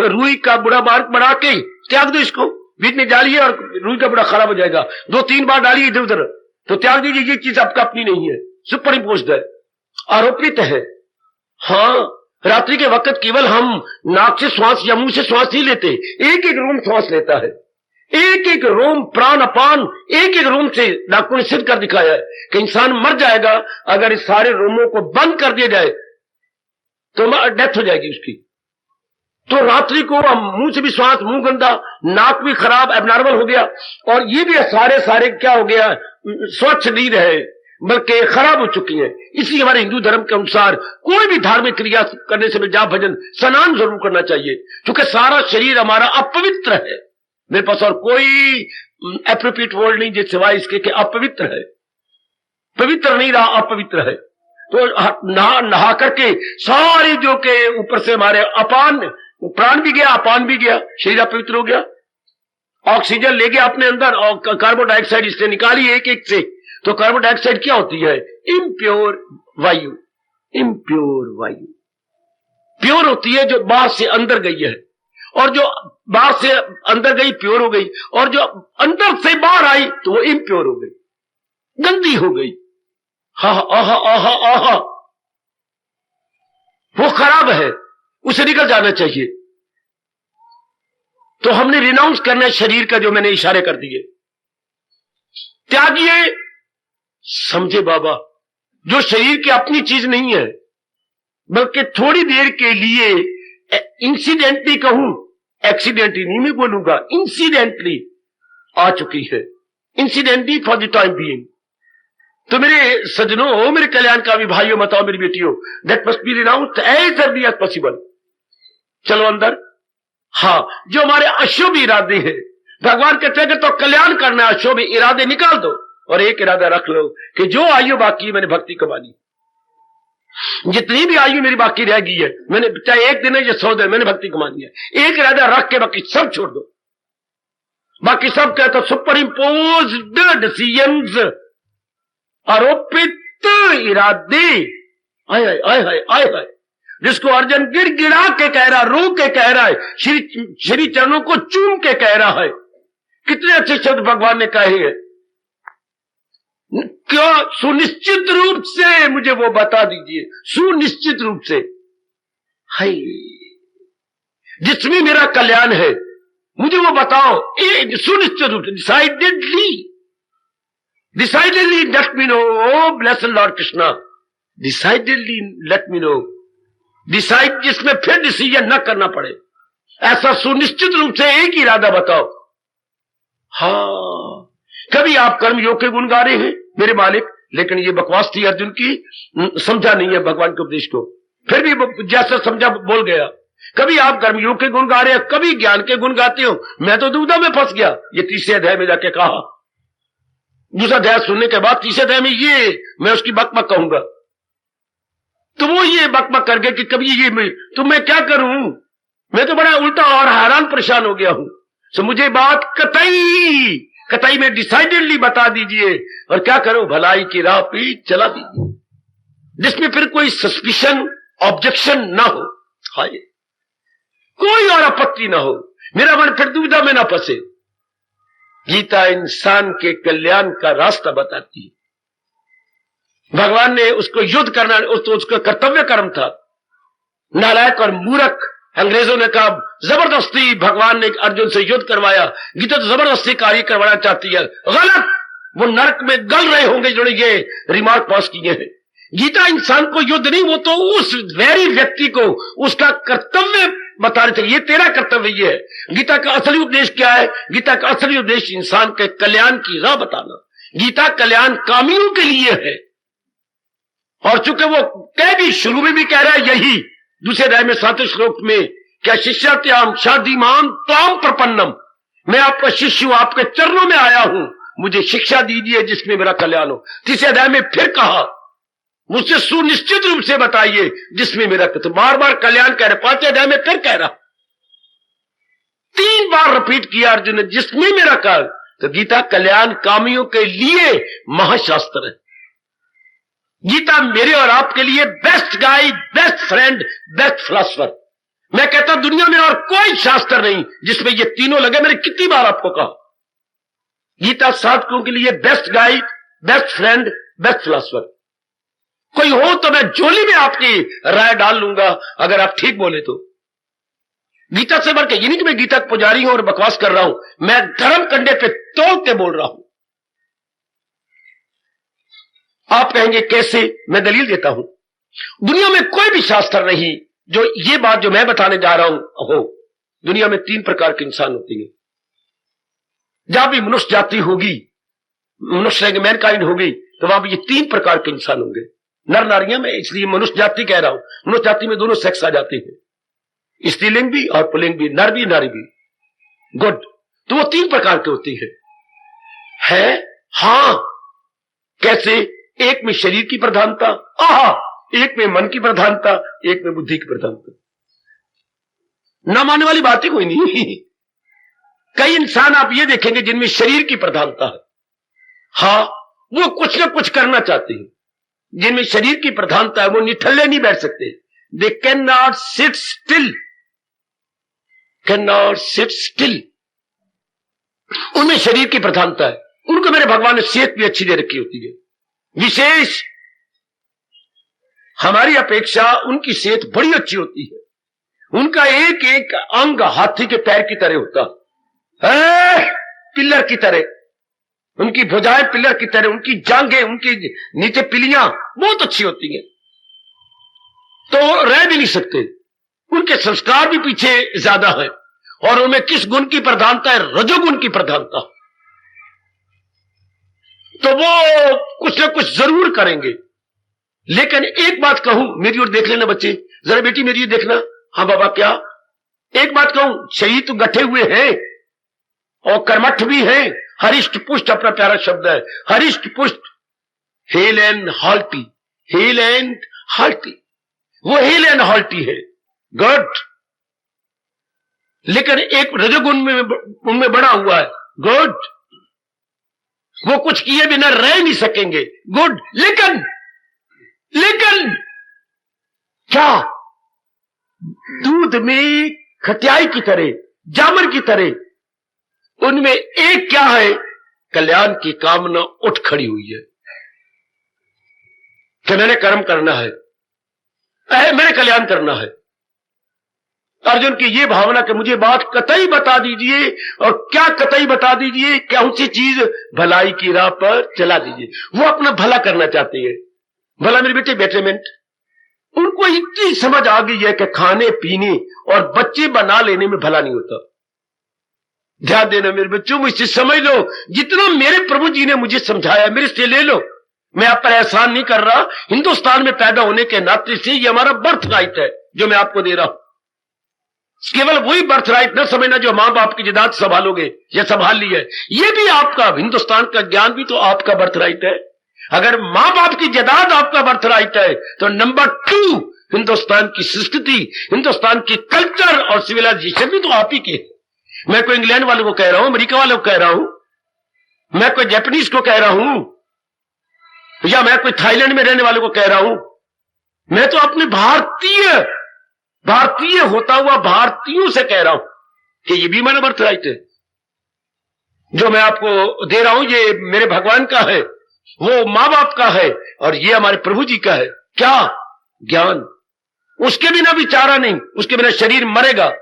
रुई का बुरा बार बढ़ा के त्याग दो, इसको बीच में डालिए और रुई का बुरा खराब हो जाएगा। 2-3 बार डालिए इधर उधर, तो त्याग दीजिए। ये चीज आपका अपनी नहीं है, सुपर इंपोज्ड है, आरोपित है। हाँ, रात्रि के वक्त केवल हम नाक से श्वास या मुंह से श्वास ही लेते, एक एक रोम श्वास लेता है, एक एक रोम प्राण अपान, एक एक रोम से डॉक्टर ने सिद्ध कर दिखाया है कि इंसान मर जाएगा अगर इस सारे रोमों को बंद कर दिया जाए तो डेथ हो जाएगी उसकी। तो रात्रि को हम मुंह से भी श्वास, मुंह गंदा, नाक भी खराब एबनॉर्मल हो गया, और ये भी सारे क्या हो गया, स्वच्छ नहीं रहे बल्कि खराब हो चुकी है। इसलिए हमारे हिंदू धर्म के अनुसार कोई भी धार्मिक क्रिया करने से जाप भजन स्नान जरूर करना चाहिए, क्योंकि सारा शरीर हमारा अपवित्र है। मेरे पास और कोई एप्रोप्रिएट वर्ड नहीं जिस सिवाय इसके कि अपवित्र है, पवित्र नहीं रहा, अपवित्र है। तो नहा करके सारी जो के ऊपर से हमारे अपान, प्राण भी गया, अपान भी गया, शरीर अपवित्र हो गया। ऑक्सीजन ले गया अपने अंदर और कार्बन डाइऑक्साइड इससे निकाली एक एक से। तो कार्बन डाइऑक्साइड क्या होती है? इम्प्योर वायु। इम्प्योर वायु प्योर होती है जो बाहर से अंदर गई है, और जो बाहर से अंदर गई प्योर हो गई, और जो अंदर से बाहर आई तो वो इम्प्योर हो गई, गंदी हो गई। हा आहा आहा आहा, वो खराब है, उसे निकल जाना चाहिए। तो हमने रिनाउंस करना है शरीर का, जो मैंने इशारे कर दिए। त्यागिए, समझे बाबा, जो शरीर की अपनी चीज नहीं है बल्कि थोड़ी देर के लिए इंसिडेंटली कहूं, एक्सीडेंटली नहीं मैं बोलूंगा, इंसिडेंटली आ चुकी है, incidentally for the time being. तो मेरे सजनों, मेरे कल्याणकामी भाइयों, बताओ मेरी बेटियों, that must be renounced as early as possible. चलो अंदर। हाँ, जो हमारे अशुभ इरादे हैं, भगवान कहते हैं कि तो कल्याण करना है, अशुभ इरादे निकाल दो और एक इरादा रख लो कि जो आयु बाकी मैंने भक्ति कमानी, जितनी भी आयु मेरी बाकी रह गई है, मैंने चाहे 1 दिन है या 100 दिन, मैंने भक्ति कमानी है। एक इरादा रख के बाकी सब छोड़ दो। बाकी सब कहता सुपर इंपोज्ड डिसीजंस, आरोपित इरादे, आय आय आय आय आय, जिसको अर्जुन गिड़गिड़ा के कह रहा, रो के कह रहा है, श्री चरणों को चूम के कह रहा है। कितने अच्छे शब्द भगवान ने कहे हैं। क्या सुनिश्चित रूप से मुझे वो बता दीजिए, सुनिश्चित रूप से हाय जिसमें मेरा कल्याण है, मुझे वो बताओ सुनिश्चित रूप से, decidedly let me know. O blessed Lord Krishna, decidedly let me know. Decide जिसमें फिर डिसीजन न करना पड़े, ऐसा सुनिश्चित रूप से एक ही इरादा बताओ। हाँ, कभी आप कर्मयोग के गुण गा रहे हैं मेरे मालिक, लेकिन ये बकवास थी अर्जुन की, समझा नहीं है भगवान के उपदेश को, फिर भी जैसा समझा बोल गया। कभी आप कर्मयोग के गुण गा रहे हैं, कभी ज्ञान के गुण गाते हो। मैं तो दुविधा में फंस गया। ये तीसरे अध्याय में जाके कहा, दूसरा अध्याय सुनने के बाद तीसरे अध्याय में ये मैं उसकी बकबक कहूंगा, तो वो ये बकबक करके कि कभी ये तो मैं क्या करूं, मैं तो बड़ा उल्टा और हैरान परेशान हो गया हूं। तो मुझे बात कतई में डिसाइडेडली बता दीजिए, और क्या करो, भलाई की राह पे चला दीजिए, जिसमें फिर कोई सस्पिशन ऑब्जेक्शन ना हो, हाय कोई और आपत्ति ना हो, मेरा मन फिर दुविधा में ना फंसे। गीता इंसान के कल्याण का रास्ता बताती है। भगवान ने उसको युद्ध करना, उसका कर्तव्य कर्म था। नालायक और मूर्ख अंग्रेजों ने कहा, जबरदस्ती भगवान ने अर्जुन से युद्ध करवाया, गीता तो जबरदस्ती कार्य करवाना चाहती है। गलत, वो नरक में गल रहे होंगे जो ये रिमार्क पास किए हैं। गीता इंसान को युद्ध नहीं, वो तो उस वैरी व्यक्ति को उसका कर्तव्य बता रहे थे, ये तेरा कर्तव्य ये है। गीता का असली उपदेश क्या है? गीता का असली उपदेश इंसान के कल्याण की राह बताना। गीता कल्याण कामियों के लिए है, और चूंकि वो कह भी शुरू में भी कह रहा है यही, दूसरे अध्याय में 7वें श्लोक में, क्या शिष्यात्याम शादीमान त्वाम प्रपन्नम, मैं आपका शिष्य हूं, आपके चरणों में आया हूं, मुझे शिक्षा दीजिए जिसमें मेरा कल्याण हो। तीसरे अध्याय में फिर कहा, मुझसे सुनिश्चित रूप से बताइए जिसमें मेरा, तो बार बार कल्याण कह रहे। 5वें अध्याय में फिर कह रहा, 3 बार रिपीट किया अर्जुन ने, जिसमें मेरा कल्याण। तो गीता कल्याण कामियों के लिए महाशास्त्र है। गीता मेरे और आपके लिए best guide, best friend, best philosopher. मैं कहता दुनिया में और कोई शास्त्र नहीं जिसमें ये तीनों लगे। मैंने कितनी बार आपको कहा, गीता साधकों के लिए best guide, best friend, best philosopher. कोई हो तो मैं झोली में आपकी राय डाल लूंगा, अगर आप ठीक बोले तो। गीता से बढ़ के, ये नहीं कि मैं गीता का पुजारी हूं और बकवास कर रहा हूं, मैं धर्म कंडे पे तोड़ के बोल रहा हूं। आप कहेंगे कैसे? मैं दलील देता हूं। दुनिया में कोई भी शास्त्र नहीं जो ये बात जो मैं बताने जा रहा हूं हो। दुनिया में 3 प्रकार के इंसान होते हैं। जहां भी मनुष्य जाति होगी, मनुष्य मैनकाइंड होगी, तो वहां भी ये 3 प्रकार के इंसान होंगे। नर नारियां, में इसलिए मनुष्य जाति कह रहा हूं। मनुष्य जाति में दोनों सेक्स आ जाते हैं, स्त्रीलिंग भी और पुल्लिंग भी, नर भी नारी भी। गुड, तो वो 3 प्रकार के होती है? हां, कैसे? एक में शरीर की प्रधानता, एक में मन की प्रधानता, एक में बुद्धि की प्रधानता। ना मानने वाली बात ही कोई नहीं। कई इंसान आप ये देखेंगे जिनमें शरीर की प्रधानता है, हाँ वो कुछ ना कुछ करना चाहते हैं। जिनमें शरीर की प्रधानता है वो निठल्ले नहीं बैठ सकते। They can not sit still, can not sit still. उनमें शरीर की प्रधानता है। उनको मेरे भगवान ने सेहत भी अच्छी दे रखी होती है, विशेष हमारी अपेक्षा उनकी सेहत बड़ी अच्छी होती है। उनका एक एक अंग हाथी के पैर की तरह होता है, पिल्लर की तरह। उनकी भुजाएं पिल्लर की तरह, उनकी जांघें, उनकी नीचे पिलियां बहुत अच्छी होती हैं, तो रह भी नहीं सकते। उनके संस्कार भी पीछे ज्यादा है, और उनमें किस गुण की प्रधानता है? रजोगुण की प्रधानता। तो वो कुछ ना कुछ जरूर करेंगे। लेकिन एक बात कहूं, मेरी ओर देख लेना बच्चे, जरा बेटी मेरी ओर देखना। हाँ बाबा, क्या? एक बात कहूं, शरीर तो गठे हुए हैं और कर्मठ भी हैं। हरिष्ट पुष्ट अपना प्यारा शब्द है, हरिष्ट पुष्ट, हेल एंड हाल्टी, हेल एंड हाल्टी। वो हेल एंड हाल्टी है, गुड। लेकिन एक रजोगुण में उनमें बड़ा हुआ है, गुड। वो कुछ किए बिना रह नहीं सकेंगे, गुड। लेकिन क्या? दूध में खटियाई की तरह, जामर की तरह, उनमें एक क्या है, कल्याण की कामना उठ खड़ी हुई है कि मैंने कर्म करना है, मैंने कल्याण करना है। अर्जुन की ये भावना कि मुझे बात कतई बता दीजिए, और क्या कतई बता दीजिए, कौन सी चीज भलाई की राह पर चला दीजिए। वो अपना भला करना चाहते हैं। भला मेरे बेटे, बेटरमेंट। उनको इतनी समझ आ गई है कि खाने पीने और बच्चे बना लेने में भला नहीं होता। ध्यान देना मेरे बच्चों, मुझसे समझ लो, जितना मेरे प्रभु जी ने मुझे समझाया मेरे से ले लो। मैं आप पर एहसान नहीं कर रहा। हिंदुस्तान में पैदा होने के नाते से ये हमारा बर्थ राइट है जो मैं आपको दे रहा हूं। केवल वही बर्थ राइट न समझना जो मां बाप की जायदाद संभालोगे या संभाल ली है। ये भी आपका, हिंदुस्तान का ज्ञान भी तो आपका बर्थ राइट है। अगर मां बाप की जायदाद आपका बर्थ राइट है तो नंबर 2 हिंदुस्तान की संस्कृति, हिंदुस्तान की कल्चर और सिविलाइजेशन भी तो आप ही की है। मैं कोई इंग्लैंड वालों को कह रहा हूं, अमेरिका वालों को कह रहा हूं, मैं कोई जापानीज को कह रहा हूं, या मैं कोई थाईलैंड में रहने वालों को कह रहा हूं। मैं तो अपने भारतीय होता हुआ भारतीयों से कह रहा हूं कि ये भी मेरा बर्थ राइट है। जो मैं आपको दे रहा हूं ये मेरे भगवान का है, वो मां बाप का है, और ये हमारे प्रभु जी का है। क्या ज्ञान, उसके बिना भी चारा नहीं, उसके बिना शरीर मरेगा।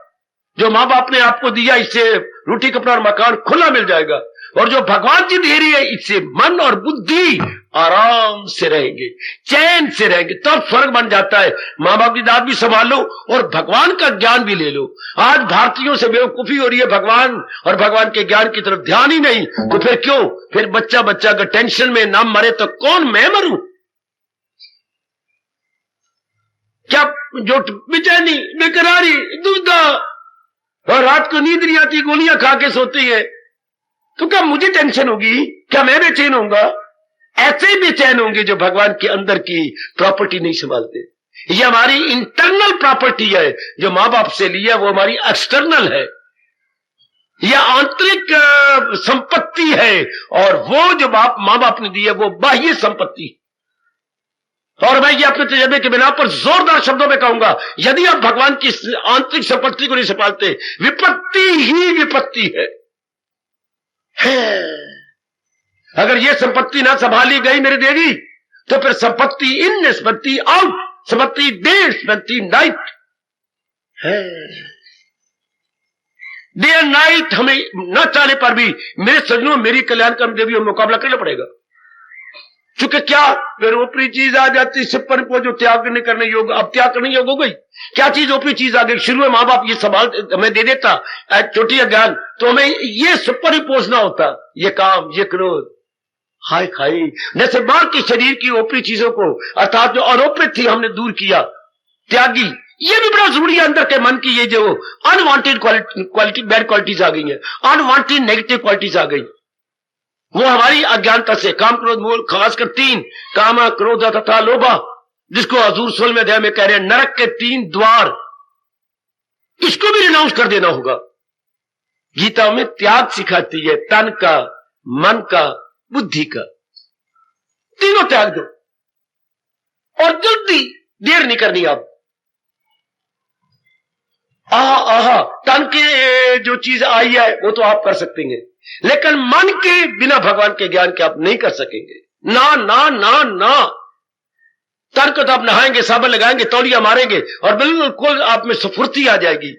जो मां बाप ने आपको दिया, इससे रोटी कपड़ा और मकान खुला मिल जाएगा, और जो भगवान जी दे रही है इससे मन और बुद्धि आराम से रहेंगे, चैन से रहेंगे। तब फर्क बन जाता है। मां बाप की दाद भी संभाल लो और भगवान का ज्ञान भी ले लो। आज भारतीयों से बेवकूफी हो रही है, भगवान और भगवान के ज्ञान की तरफ ध्यान ही नहीं। तो फिर क्यों, फिर बच्चा अगर टेंशन में ना मरे तो कौन, मैं मरूं क्या? जो बेचैनी, बेकरारी, दुविधा और रात को नींद नहीं आती, गोलियां खा के सोती है, तो क्या मुझे टेंशन होगी? क्या मैं बेचैन होऊंगा? ऐसे ही बेचैन होंगे जो भगवान के अंदर की प्रॉपर्टी नहीं संभालते। ये हमारी इंटरनल प्रॉपर्टी है, जो मां बाप से लिया वो हमारी एक्सटर्नल है। यह आंतरिक संपत्ति है, और वो जो मां बाप ने दी है वो बाह्य संपत्ति। और मैं ये अपने तजर्बे के बिना पर जोरदार शब्दों में कहूंगा, यदि आप भगवान की आंतरिक संपत्ति को नहीं संभालते, विपत्ति ही विपत्ति है। अगर ये संपत्ति ना संभाली गई मेरे देवी, तो फिर संपत्ति इन, संपत्ति आउट, संपत्ति डे, संपत्ति नाइट है। डे एंड नाइट हमें न चाहने पर भी मेरे सजनों, मेरी कल्याणकारी देवियों मुकाबला करना पड़ेगा। क्योंकि क्या, फिर ऊपरी चीज आ जाती सुपर को जो त्याग नहीं करने योग, अब त्याग करने योग हो गई। क्या चीज ऊपरी चीज आ गई? शुरू में मां बाप ये संभाल हमें दे देता छोटी ज्ञान, तो हमें ये सुपर ही पोसना होता, ये काम, ये क्रोध, हाय खाई। जैसे बाहर के शरीर की ऊपरी चीजों को, अर्थात जो अरोपित थी, हमने दूर किया, त्यागी। ये भी बड़ा जरूरी है। अंदर के मन की ये जो अनवांटेड क्वालिटी, बैड क्वालिटीज आ गई है, अनवांटेड नेगेटिव क्वालिटीज आ गई, वो हमारी अज्ञानता से। काम, क्रोध, मोह, खासकर 3, कामा, क्रोध तथा लोभा, जिसको हजूर 16वें अध्याय में कह रहे हैं नरक के 3 द्वार, इसको भी रिनाउंस कर देना होगा। गीता में त्याग सिखाती है, तन का, मन का, बुद्धि का, तीनों त्याग दो, और जल्दी, देर नहीं करनी। आप तन के जो चीज आई है वो तो आप कर सकते हैं, लेकिन मन के बिना भगवान के ज्ञान के आप नहीं कर सकेंगे। ना ना ना ना, तन को तो आप नहाएंगे, साबुन लगाएंगे, तौलिया मारेंगे, और बिल्कुल आप में स्फूर्ति आ जाएगी,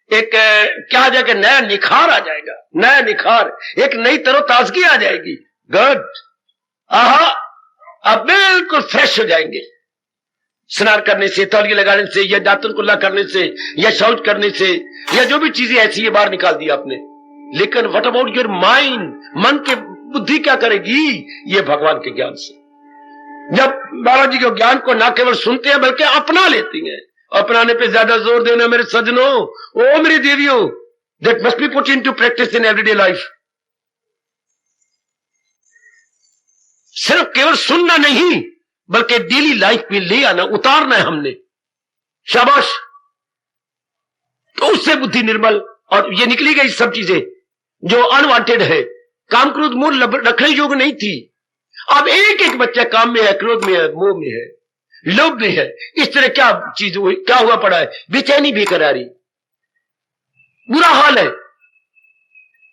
एक क्या आ जाएगा, नया निखार आ जाएगा, नया निखार, एक नई तरोताजगी आ जाएगी। गुड, आप बिल्कुल फ्रेश हो जाएंगे। स्नान करने से, तौलिया लगाने से, या दातुन कुल्ला करने से, या शौच करने से, या जो भी चीजें ऐसी है बाहर निकाल दी आपने। लेकिन व्हाट अबाउट योर माइंड, मन के बुद्धि क्या करेगी? ये भगवान के ज्ञान से। जब बालाजी के ज्ञान को ना केवल सुनते हैं बल्कि अपना लेती हैं, अपनाने पे ज्यादा जोर देना मेरे सजनों, ओ मेरी देवियों, that must B put into practice in everyday life. सिर्फ केवल सुनना नहीं बल्कि डेली लाइफ में ले आना, उतारना है हमने। शाबाश, तो उससे बुद्धि निर्मल, और ये निकली गई सब चीजें जो अनवांटेड है। काम, क्रोध, मोह रखने योग्य नहीं थी। अब एक एक बच्चा काम में है, क्रोध में है, मोह में है। लोभ नहीं है। इस तरह क्या चीज हुई, क्या हुआ पड़ा है? बेचैनी, बेकरारी, बुरा हाल है।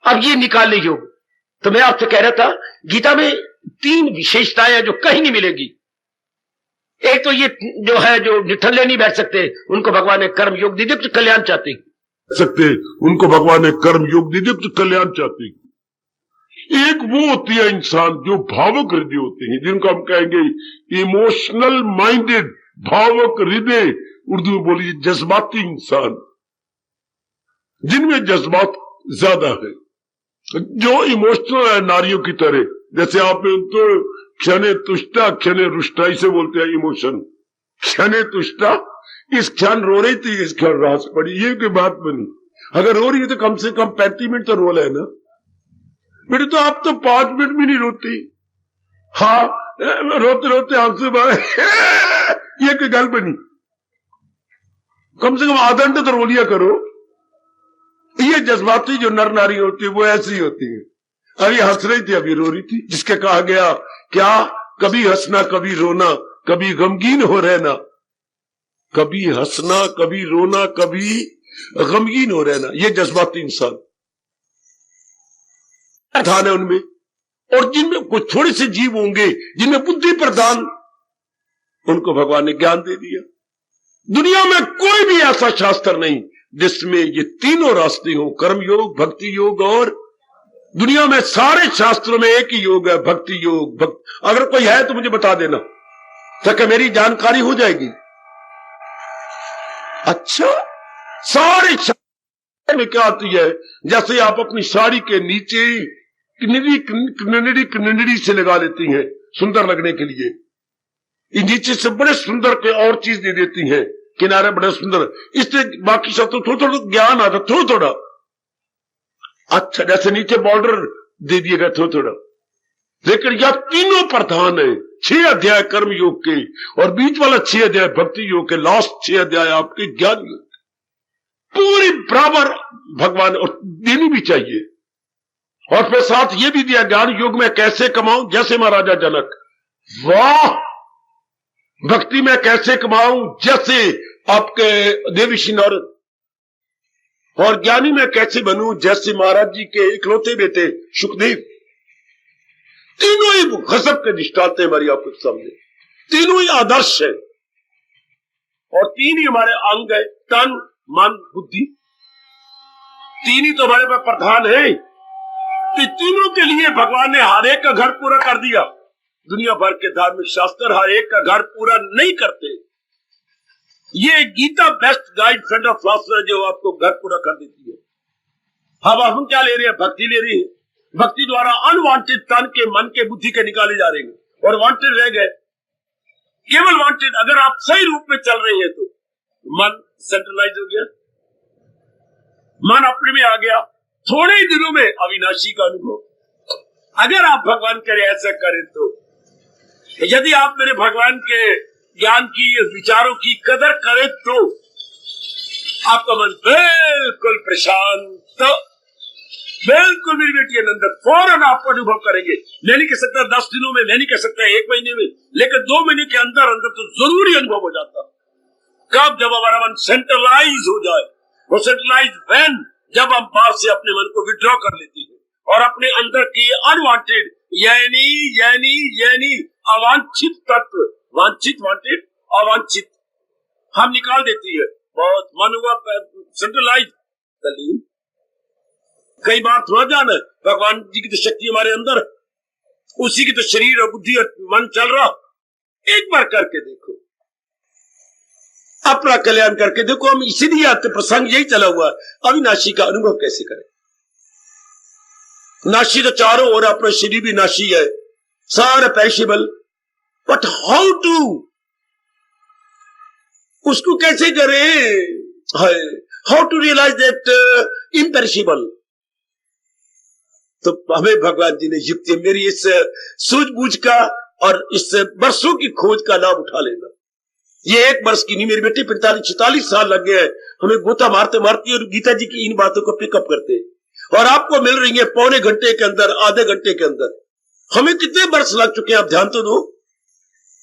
अब ये निकाल ले योग। तो मैं आपसे कह रहा था, गीता में 3 विशेषताएं जो कहीं नहीं मिलेगी। एक तो ये जो है, जो निठल्ले नहीं बैठ सकते, उनको भगवान ने कर्म योग दे दिया तो कल्याण चाहते सकते, उनको भगवान ने कर्म योग दे दिया तो कल्याण चाहते। एक वो होती है इंसान जो भावुक हृदय होते हैं, जिनको हम कहेंगे इमोशनल माइंडेड, भावुक हृदय, उर्दू में बोलिए जज्बाती इंसान, जिनमें जज्बात ज्यादा है, जो इमोशनल है नारियों की तरह। जैसे आपने तो क्षणे तुष्टा क्षणे रुष्टा इसे बोलते हैं इमोशन। क्षणे तुष्टा, इस क्षण रो रही थी, इस क्षण रास पड़ी, ये कोई बात बनी। अगर रो रही है तो कम से कम 35 मिनट तो रो लेना बेटे। तो आप तो 5 मिनट भी नहीं रोती। हाँ, रोते रोते आंसू बहे ये कोई गल बनी। कम से कम आधा घंटा तो रो लिया करो। ये जज्बाती जो नर नारी होती है वो ऐसी होती है। अभी हंस रही थी, अभी रो रही थी, जिसके कहा गया क्या, कभी हंसना कभी रोना, कभी गमगीन हो रहना। कभी हंसना कभी रोना, कभी गमगीन हो रहना, ये जज्बाती इंसान प्रधान है उनमें। और जिनमें कुछ थोड़े से जीव होंगे जिनमें बुद्धि प्रधान, उनको भगवान ने ज्ञान दे दिया। दुनिया में कोई भी ऐसा शास्त्र नहीं जिसमें ये तीनों रास्ते हो, कर्म योग, भक्ति योग और दुनिया में सारे शास्त्रों में एक ही योग है, भक्ति योग। अगर कोई है तो मुझे बता देना, ताकि मेरी जानकारी हो जाएगी। अच्छा, सारे शास्त्र में क्या आती है? जैसे आप अपनी साड़ी के नीचे किनड़ी से लगा लेती हैं सुंदर लगने के लिए, ये नीचे से बड़े सुंदर के और चीज दे देती हैं, किनारे बड़े सुंदर, इससे बाकी सब तो थोड़ा थोड़ा ज्ञान आता, थोड़ा थोड़ा। अच्छा, जैसे नीचे बॉर्डर दे दिए गए थोड़ा थोड़ा, लेकिन यह तीनों प्रधान है 6 अध्याय कर्म योग के, और बीच वाला 6 अध्याय भक्ति योग के, लास्ट 6 अध्याय आपके ज्ञान योग के, पूरी बराबर भगवान और देनी भी चाहिए। और फिर साथ ये भी दिया ज्ञान योग में कैसे कमाऊं, जैसे महाराजा जनक। वाह! भक्ति में कैसे कमाऊं, जैसे आपके देवी नारद। और ज्ञानी में कैसे बनूं, जैसे महाराज जी के इकलौते बेटे सुखदेव। तीनों ही गजब के दृष्टांत है हमारी आपके सामने, तीनों ही आदर्श है। और 3 ही हमारे अंग है, तन मन बुद्धि, 3 ही तो हमारे पास प्रधान है। तो तीनों के लिए भगवान ने हर एक का घर पूरा कर दिया। दुनिया भर के धार्मिक शास्त्र हर एक का घर पूरा नहीं करते। ये Gita best guide friend of philosopher जो आपको घर पूरा कर देती है। अब हम क्या ले रहे हैं? भक्ति ले रहे हैं। भक्ति द्वारा अनवांटेड तन के, मन के, बुद्धि के निकाले जा रहे हैं, और वांटेड रह गए। केवल वांटेड अगर आप सही रूप में चल रहे हैं तो मन सेंट्रलाइज हो गया, मन अपने में आ गया। थोड़े ही दिनों में अविनाशी का अनुभव। अगर आप भगवान करे ऐसा करें तो, यदि आप मेरे भगवान के ज्ञान की, विचारों की कदर करें तो आपका मन बिल्कुल प्रशांत, बिल्कुल मेरी बेटी आनंद फौरन आप अनुभव करेंगे। मैं नहीं कह सकता 10 दिनों में, मैं नहीं कह सकता 1 महीने में, लेकिन 2 महीने के अंदर अंदर तो जरूरी अनुभव हो जाता। कब? जब हमारा मन सेंट्रलाइज हो जाए। वो सेंट्रलाइज व्हेन, जब हम बाहर से अपने मन को विड्रॉ कर लेते हैं और अपने अंदर के अनवांटेड यानी अवांछित तत्व, वांछित वांटेड अवांछित, हम निकाल देती है। बहुत मन हुआ सेंट्रलाइज तलीन। कई बार थोड़ा जाना है, भगवान जी की तो शक्ति हमारे अंदर, उसी की तो शरीर और बुद्धि और मन चल रहा। एक बार करके देखो, अपना कल्याण करके देखो। हम इसीलिए आते, प्रसंग यही चला हुआ है। अविनाशी का अनुभव कैसे करें? नाशी तो चारों ओर, अपना शरीर भी नाशी है, सारा पैशेबल, बट हाउ टू, उसको कैसे करें? How to realise that imperishable? तो हमें भगवान जी ने युक्ति, मेरी इस सूझबूझ का और इस वर्षों की खोज का लाभ उठा लेना। ये 1 वर्ष की नहीं मेरी बेटी, 45-46 साल लग गए हमें गोता मारते मारती, और गीता जी की इन बातों को पिकअप करते, और आपको मिल रही है पौने घंटे के अंदर, आधे घंटे के अंदर। हमें कितने वर्ष लग चुके हैं, आप ध्यान तो दो।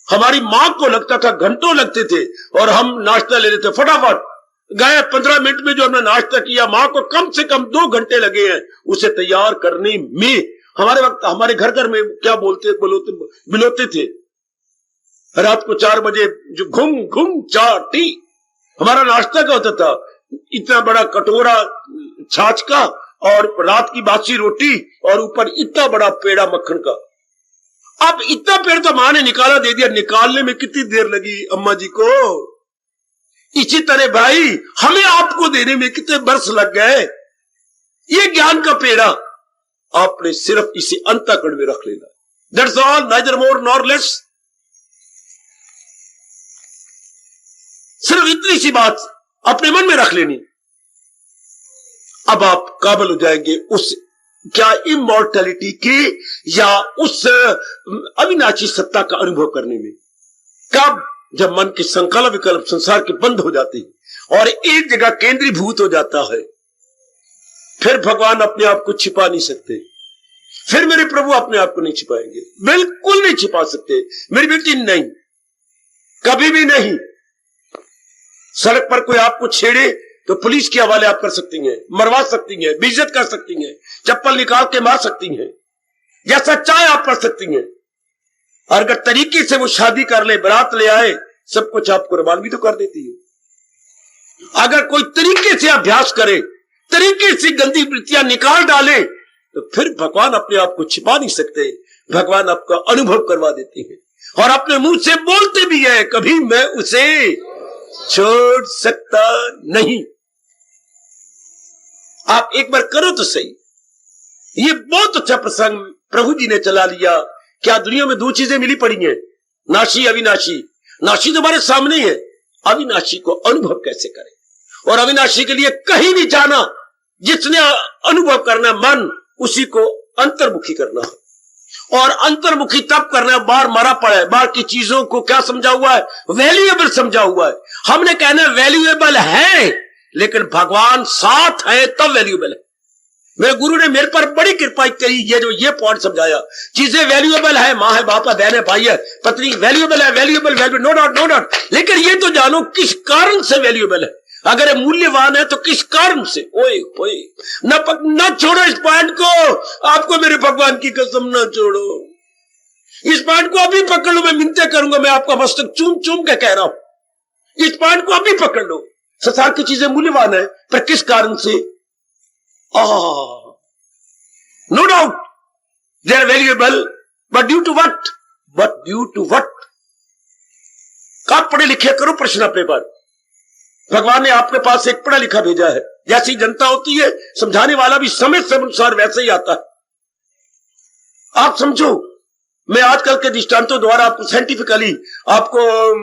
हमारी मां को लगता था घंटों लगते थे, और हम नाश्ता ले लेते फटाफट गए। 15 मिनट में जो हमने नाश्ता किया, मां को कम से कम 2 घंटे लगे हैं उसे तैयार करने में। हमारे वक्त हमारे घर घर में क्या बिलोते थे, रात को 4 बजे जो घुम घुम चाय टी, हमारा नाश्ता क्या होता था, इतना बड़ा कटोरा छाछ का और रात की बासी रोटी और ऊपर इतना बड़ा पेड़ा मक्खन का। अब इतना पेड़ तो मां ने निकाला दे दिया, निकालने में कितनी देर लगी अम्मा जी को। इसी तरह भाई हमें आपको देने में कितने बरस लग गए। ये ज्ञान का पेड़ा आपने सिर्फ इसे अंतःकरण में रख लेना। That's all, neither more nor less. सिर्फ इतनी सी बात अपने मन में रख लेनी। अब आप काबिल हो जाएंगे उस क्या इमॉर्टैलिटी के या उस अविनाशी सत्ता का अनुभव करने में। कब? जब मन के संकल्प विकल्प संसार के बंद हो जाते हैं और एक जगह केंद्रीभूत हो जाता है, फिर भगवान अपने आप को छिपा नहीं सकते। फिर मेरे प्रभु अपने आप को नहीं छिपाएंगे, बिल्कुल नहीं छिपा सकते। मेरी बेटी नहीं, कभी भी नहीं। सड़क पर कोई आपको छेड़े तो पुलिस के हवाले आप कर सकती हैं, मरवा सकती हैं, बेइज्जत कर सकती हैं, चप्पल निकाल के मार सकती हैं, या सच्चाई आप कर सकती हैं। और अगर तरीके से वो शादी कर ले, बारात ले आए, सब कुछ आप कुर्बान भी तो कर देती है। अगर कोई तरीके से अभ्यास करे, तरीके से गंदी वृत्तियां निकाल डाले, तो फिर भगवान अपने आप को छिपा नहीं सकते। भगवान आपका अनुभव करवा देते हैं और अपने मुंह से बोलते भी है, कभी मैं उसे छोड़ सकता नहीं। आप एक बार करो तो सही। ये बहुत अच्छा प्रसंग प्रभु जी ने चला लिया। क्या दुनिया में 2 चीजें मिली पड़ी हैं, नाशी अविनाशी। नाशी तो हमारे सामने है, अविनाशी को अनुभव कैसे करें। और अविनाशी के लिए कहीं भी जाना, जिसने अनुभव करना मन, उसी को अंतर्मुखी करना है। और अंतर्मुखी तब करना है, बाहर मरा पड़ा है, बाहर की चीजों को क्या समझा हुआ है, वैल्यूएबल समझा हुआ है। हमने कहना वैल्यूएबल है, लेकिन भगवान साथ है तब वैल्यूएबल है। मेरे गुरु ने मेरे पर बड़ी कृपा करी, ये पॉइंट समझाया। चीजें वैल्यूएबल है, मां है, बाप है, बहन है, भाई है, पत्नी वैल्यूएबल है, valuable no doubt no doubt. लेकिन ये तो जानो किस कारण से वैल्यूएबल है। अगर ये मूल्यवान है तो किस कारण से। ओए ओए, न छोड़ो इस पॉइंट को। आपको मेरे भगवान की कसम न छोड़ो इस पॉइंट को। अभी पकड़ लो, मैं मिन्नतें करूंगा, मैं आपका मस्तक चूम चूम के कह रहा हूं। इस पॉइंट को अभी पकड़ लो। संसार की चीजें मूल्यवान है, पर किस कारण से? No doubt they are valuable, but due to what? But due to what? आप पढ़े लिखे करो प्रश्न अपने पर। भगवान ने आपके पास एक पढ़ा लिखा भेजा है। जैसी जनता होती है, समझाने वाला भी समय से अनुसार वैसे ही आता है। आप समझो, मैं आजकल के दृष्टांतों द्वारा आपको साइंटिफिकली, आपको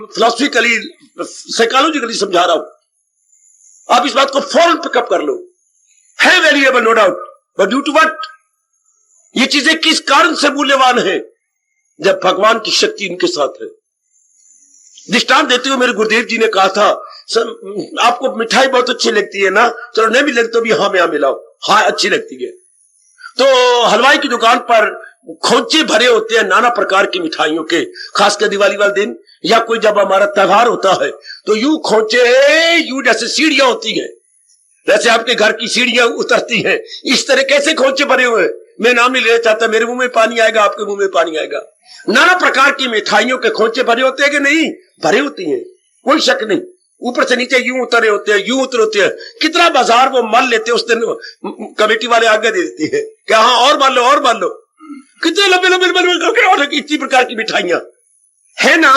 फिलोसफिकली, साइकोलॉजिकली समझा रहा हूं। आप इस बात को फौरन पिकअप कर लो। है valuable no doubt, but due to what? ये चीजें किस कारण से मूल्यवान है? जब भगवान की शक्ति इनके साथ है। दृष्टांत देते हुए मेरे गुरुदेव जी ने कहा था, आपको मिठाई बहुत अच्छी लगती है ना, चलो नहीं भी लगती तो भी हाँ में हाँ मिलाओ। हाँ अच्छी लगती है। तो हलवाई की दुकान पर खोंचे भरे होते हैं नाना प्रकार की मिठाइयों के, खासकर दिवाली वाले दिन या कोई जब हमारा त्योहार होता है, तो यूं खोंचे, यूं जैसे सीढ़ियां होती हैं, जैसे आपके घर की सीढ़ियां उतरती हैं, इस तरह कैसे खोंचे भरे हुए। मैं नाम नहीं लेना चाहता, मेरे मुंह में पानी आएगा, आपके मुंह में पानी आएगा। नाना प्रकार की मिठाइयों के खोंचे भरे होते हैं कि नहीं? भरे होती हैं, कोई शक नहीं। ऊपर से नीचे यूं उतरे होते हैं, यूं उतरे होते हैं। कितना बाजार वो मान लेते हैं, उस दिन कमेटी वाले आगे दे देते हैं क्या हाँ और मान लो, और मान लो। कितने लंबे लंबे लंबे इतनी प्रकार की मिठाइयां है ना,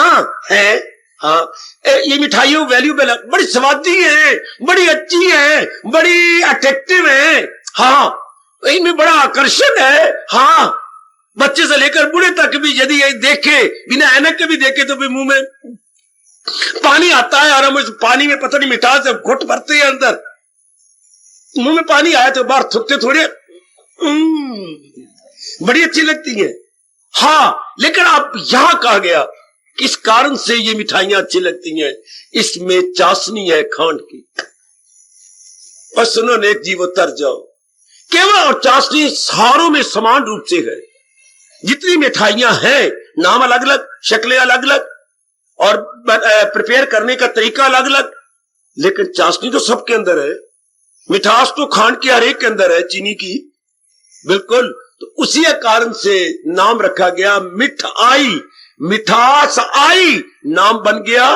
है। हाँ, ये मिठाइयों वैल्यूएबल है, बड़ी स्वादी है, बड़ी अच्छी है, बड़ी अट्रैक्टिव है। हाँ, इनमें बड़ा आकर्षण है। हाँ, बच्चे से लेकर बूढ़े तक भी यदि ये देखे, बिना ऐनक के भी देखे, तो भी मुंह में पानी आता है। और हम इस पानी में पता नहीं मिठास से घुट भरते हैं, अंदर मुंह में पानी आया तो बाहर थूकते थोड़े, बड़ी अच्छी लगती है। हाँ, लेकिन अब यहां कहा गया किस कारण से ये मिठाइयां अच्छी लगती हैं? इसमें चाशनी है खांड की। और सुनो नेक जीव, उतर जाओ। केवल और चाशनी सारों में समान रूप से है। जितनी मिठाइयां हैं, नाम अलग अलग, शक्लें अलग अलग, और प्रिपेयर करने का तरीका अलग अलग, लेकिन चाशनी तो सबके अंदर है, मिठास तो खांड के हर एक के अंदर है, चीनी की, बिल्कुल। तो उसी कारण से नाम रखा गया मिठाई, मिठास आई, नाम बन गया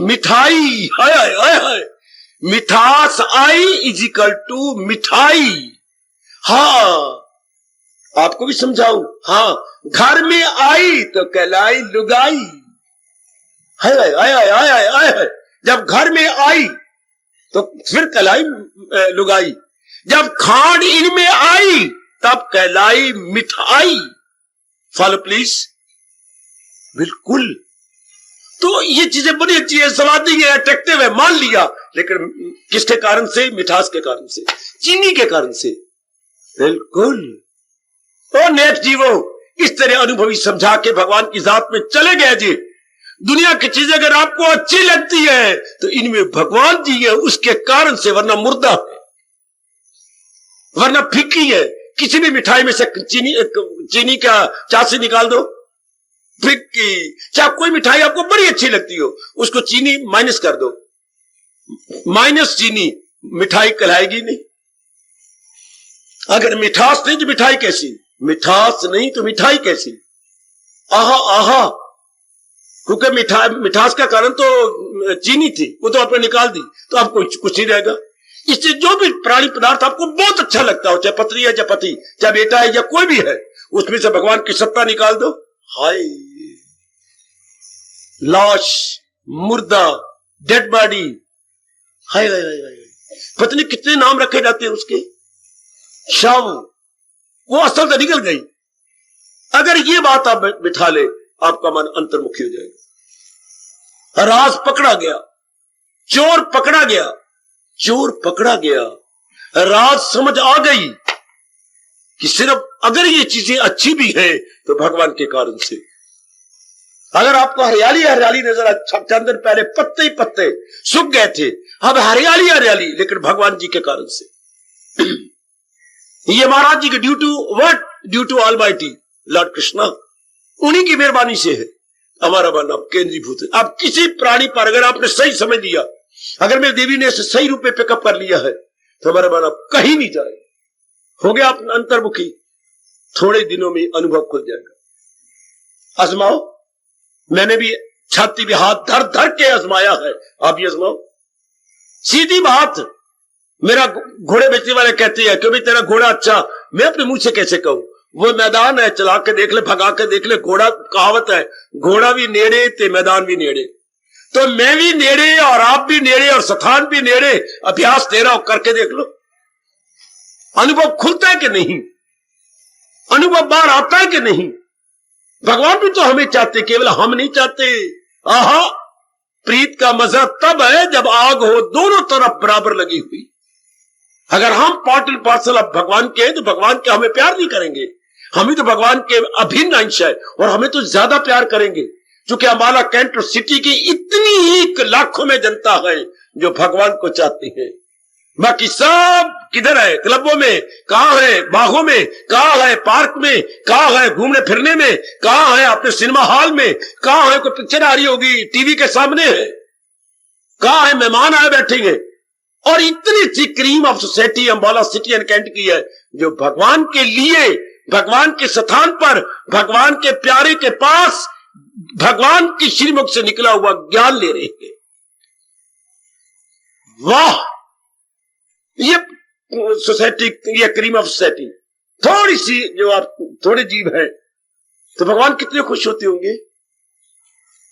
मिठाई। हाय हाय हाय हाय, मिठास आई इज इक्वल टू मिठाई। हाँ, आपको भी समझाऊं, हाँ, घर में आई तो कहलाई लुगाई। हाय हाय हाय हाय हाय हाय हाय, जब घर में आई तो फिर कहलाई लुगाई, जब खांड इनमें आई तब कहलाई मिठाई। फॉलो प्लीज, बिल्कुल। तो ये चीजें बड़ी अच्छी है, स्वादी है, अट्रैक्टिव है, मान लिया, लेकिन किसके कारण से? मिठास के कारण से, चीनी के कारण से, बिल्कुल। तो नेक जीवो, इस तरह अनुभवी समझा के भगवान की जात में चले गए जी। दुनिया की चीजें अगर आपको अच्छी लगती है तो इनमें भगवान जी है, उसके कारण से, वरना मुर्दा है, वरना फीकी है। किसी भी मिठाई में से चीनी का चाशनी निकाल दो, फिक्की। चाहे कोई मिठाई आपको बड़ी अच्छी लगती हो, उसको चीनी माइनस कर दो, माइनस चीनी, मिठाई कहलाएगी नहीं। अगर मिठास नहीं तो मिठाई कैसी? मिठास नहीं तो मिठाई कैसी? आहा आहा, क्योंकि मिठास का कारण तो चीनी थी, वो तो आपने निकाल दी, तो आपको कुछ नहीं रहेगा। इससे जो भी प्राणी पदार्थ आपको बहुत अच्छा लगता हो, चाहे पत्नी है, चाहे पति, चाहे बेटा है, या कोई भी है, उसमें से भगवान की सत्ता निकाल दो, हाय, लाश, मुर्दा, डेड बॉडी, हाय हाय हाय हाय। पत्नी कितने नाम रखे जाते हैं उसके, शव, वो असल से निकल गई। अगर ये बात आप बिठा ले, आपका मन अंतर्मुखी हो जाएगा। राज पकड़ा गया, चोर पकड़ा गया, चोर पकड़ा गया, राज समझ आ गई कि सिर्फ अगर ये चीजें अच्छी भी है तो भगवान के कारण से। अगर आपको हरियाली हरियाली नजर आए, चंद दिन पहले पत्ते ही पत्ते सूख गए थे, अब हरियाली हरियाली, लेकिन भगवान जी के कारण से। ये महाराज जी के due to what? Due to almighty Lord Krishna, उन्हीं की मेहरबानी से है हमारा मन अब केंद्रीभूत है। अब किसी प्राणी पर अगर आपने सही समझ लिया, अगर मेरी देवी ने इसे सही रूप में पिकअप कर लिया है, तो हमारा मन अब कहीं नहीं जाए, हो गया आप अंतर्मुखी, थोड़े दिनों में अनुभव खुल जाएगा। आजमाओ, मैंने भी छाती में हाथ धर धर के आजमाया है, आप भी आजमाओ। सीधी बात, मेरा घोड़े बेचने वाले कहते हैं कि भाई तेरा घोड़ा अच्छा, मैं अपने मुंह से कैसे कहूं? वो मैदान है, चला के देख ले, भगा के देख ले। घोड़ा, कहावत है, घोड़ा भी नेड़े ते मैदान भी नेड़े। तो मैं भी नेड़े और आप भी नेड़े और स्थान भी नेड़े, अभ्यास दे रहा हूं, करके देख लो। अनुभव खुलता है कि नहीं? अनुभव बाहर आता है कि नहीं? भगवान भी तो हमें चाहते, केवल हम नहीं चाहते। आहा, प्रीत का मजा तब है जब आग हो दोनों तरफ बराबर लगी हुई। अगर हम पार्ट एंड पार्सल अब भगवान के हैं तो भगवान के हमें प्यार नहीं करेंगे, हम तो भगवान के अभिन्न अंश है और हमें तो ज्यादा प्यार करेंगे, क्योंकि अम्बाला कैंट सिटी की इतनी ही लाखों में जनता है जो भगवान को चाहती है। बाकी सब किधर है? क्लबों में, कहां है? बागों में, कहां है? पार्क में, कहां है? घूमने फिरने में, कहां है? अपने सिनेमा हॉल में, कहां है? कोई पिक्चर आ रही होगी, टीवी के सामने है, कहां है? मेहमान आए बैठेंगे। और इतनी अच्छी cream of society Ambala city and cantt की है, जो भगवान के लिए, भगवान के स्थान पर, भगवान के प्यारे के पास, भगवान की श्रीमुख से निकला हुआ ज्ञान ले रहे हैं। वाह, ये सोसाइटी, ये क्रीम ऑफ सोसाइटी, थोड़ी सी जो आप थोड़े जीव हैं, तो भगवान कितने खुश होते होंगे,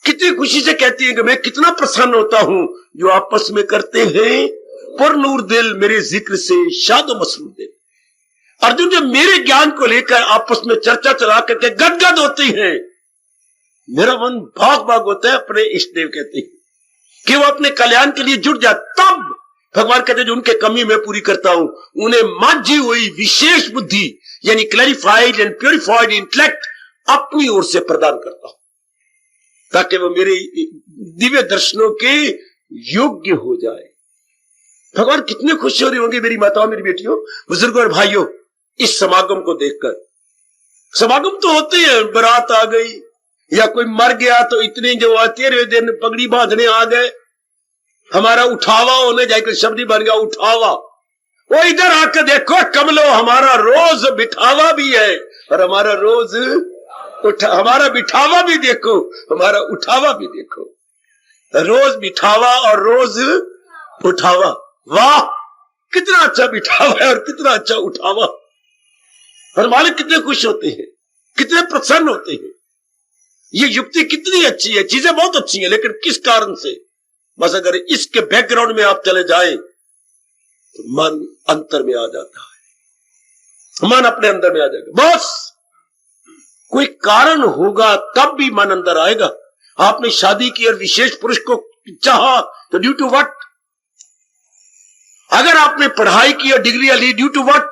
कितनी खुशी से कहती है कि मैं कितना प्रसन्न होता हूं जो आपस में करते हैं पुरनूर दिल मेरे जिक्र से शादो मसरूर दिल। अर्जुन जो मेरे ज्ञान को लेकर आपस में चर्चा चला करके गदगद होती हैं, मेरा मन भाग भाग होता है। अपने इष्ट देव कहते हैं कि वो अपने कल्याण के लिए जुट जाए, तब भगवान कहते हैं जो उनके कमी मैं पूरी करता हूं, उन्हें मांझी हुई विशेष बुद्धि यानी क्लैरिफाइड एंड प्योरिफाइड इंटेलेक्ट अपनी ओर से प्रदान करता हूं, ताकि वो मेरे दिव्य दर्शनों के योग्य हो जाए। भगवान कितने खुश हो रहे होंगे मेरी माताओं, मेरी बेटियों, बुजुर्गों और भाइयों, इस समागम को देखकर। समागम तो होते हैं, बारात आ गई, या कोई मर गया तो इतने जो 13वें दिन पगड़ी बांधने आ गए, हमारा उठावा होने जाकर शब्द ही बन गया उठावा। वो इधर आकर देखो कमलो, हमारा रोज बिठावा भी है और हमारा रोज हमारा बिठावा भी देखो, हमारा उठावा भी देखो। रोज बिठावा और रोज उठावा। वाह, कितना अच्छा बिठावा है और कितना अच्छा उठावा। और मालिक कितने खुश होते हैं, कितने प्रसन्न होते हैं। ये युक्ति कितनी अच्छी है, चीजें बहुत अच्छी हैं, लेकिन किस कारण से? बस अगर इसके बैकग्राउंड में आप चले जाएं तो मन अंतर में आ जाता है, मन अपने अंदर में आ जाएगा। बस कोई कारण होगा तब भी मन अंदर आएगा। आपने शादी की और विशेष पुरुष को चाहा तो ड्यू टू व्हाट? अगर आपने पढ़ाई की और डिग्री ली, ड्यू टू व्हाट?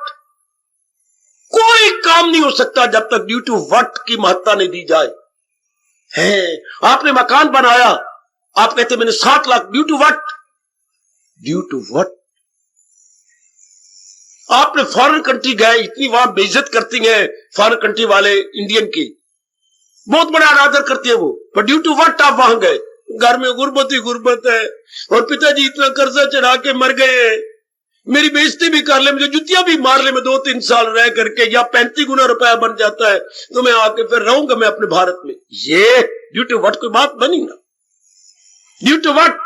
कोई काम नहीं हो सकता जब तक ड्यू टू व्हाट की महत्ता नहीं दी जाए। है, आपने मकान बनाया, आप कहते मैंने 7 lakh, due to what? Due to what? आपने फॉरेन कंट्री गए, इतनी वहां बेइज्जत करती हैं फॉरेन कंट्री वाले इंडियन की, बहुत बड़ा अनादर करते हैं वो, पर ड्यू टू व्हाट आप वहां गए? घर में गुर्बत ही गुर्बत है और पिताजी इतना कर्जा चढ़ा के मर गए, मेरी बेइज्जती भी कर ले, मुझे जुतियां भी मार ले, मैं 2-3 साल रह करके, या 35 गुना रुपया बन जाता है तो मैं आके फिर रहूंगा मैं अपने भारत में। ये ड्यू टू व्हाट कोई बात बनी ना? Due to what?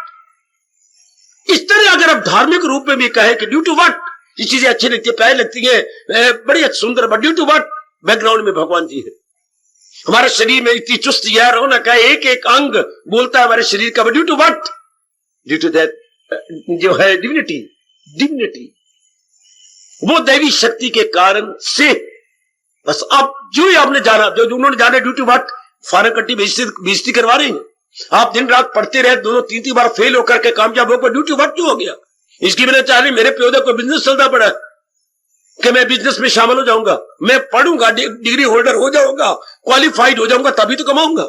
इस तरह अगर आप धार्मिक रूप में भी कहे कि ड्यू टू व्हाट, ये चीजें अच्छी लगती है, प्यारी लगती है, बड़ी सुंदर, but due to what? Background में भगवान जी है। हमारे शरीर में इतनी चुस्त या रौनक है, एक एक अंग बोलता है हमारे शरीर का, due to what? Due to that जो है डिविनिटी, डिविनिटी, वो दैवी शक्ति के कारण से। बस आप जो ही आपने जाना, जो उन्होंने जाना, due to what? Foreign country बेइज्जती करवा रहे हैं। आप दिन रात पढ़ते रहे, 2-3 बार फेल होकर के कामयाब होकर, ड्यू टू व्हाट क्यों हो गया? इसकी मैंने चाह रही, मेरे प्योदा को बिजनेस चलता पड़ा कि मैं बिजनेस में शामिल हो जाऊंगा, मैं पढ़ूंगा, डिग्री होल्डर हो जाऊंगा, क्वालिफाइड हो जाऊंगा, तभी तो कमाऊंगा।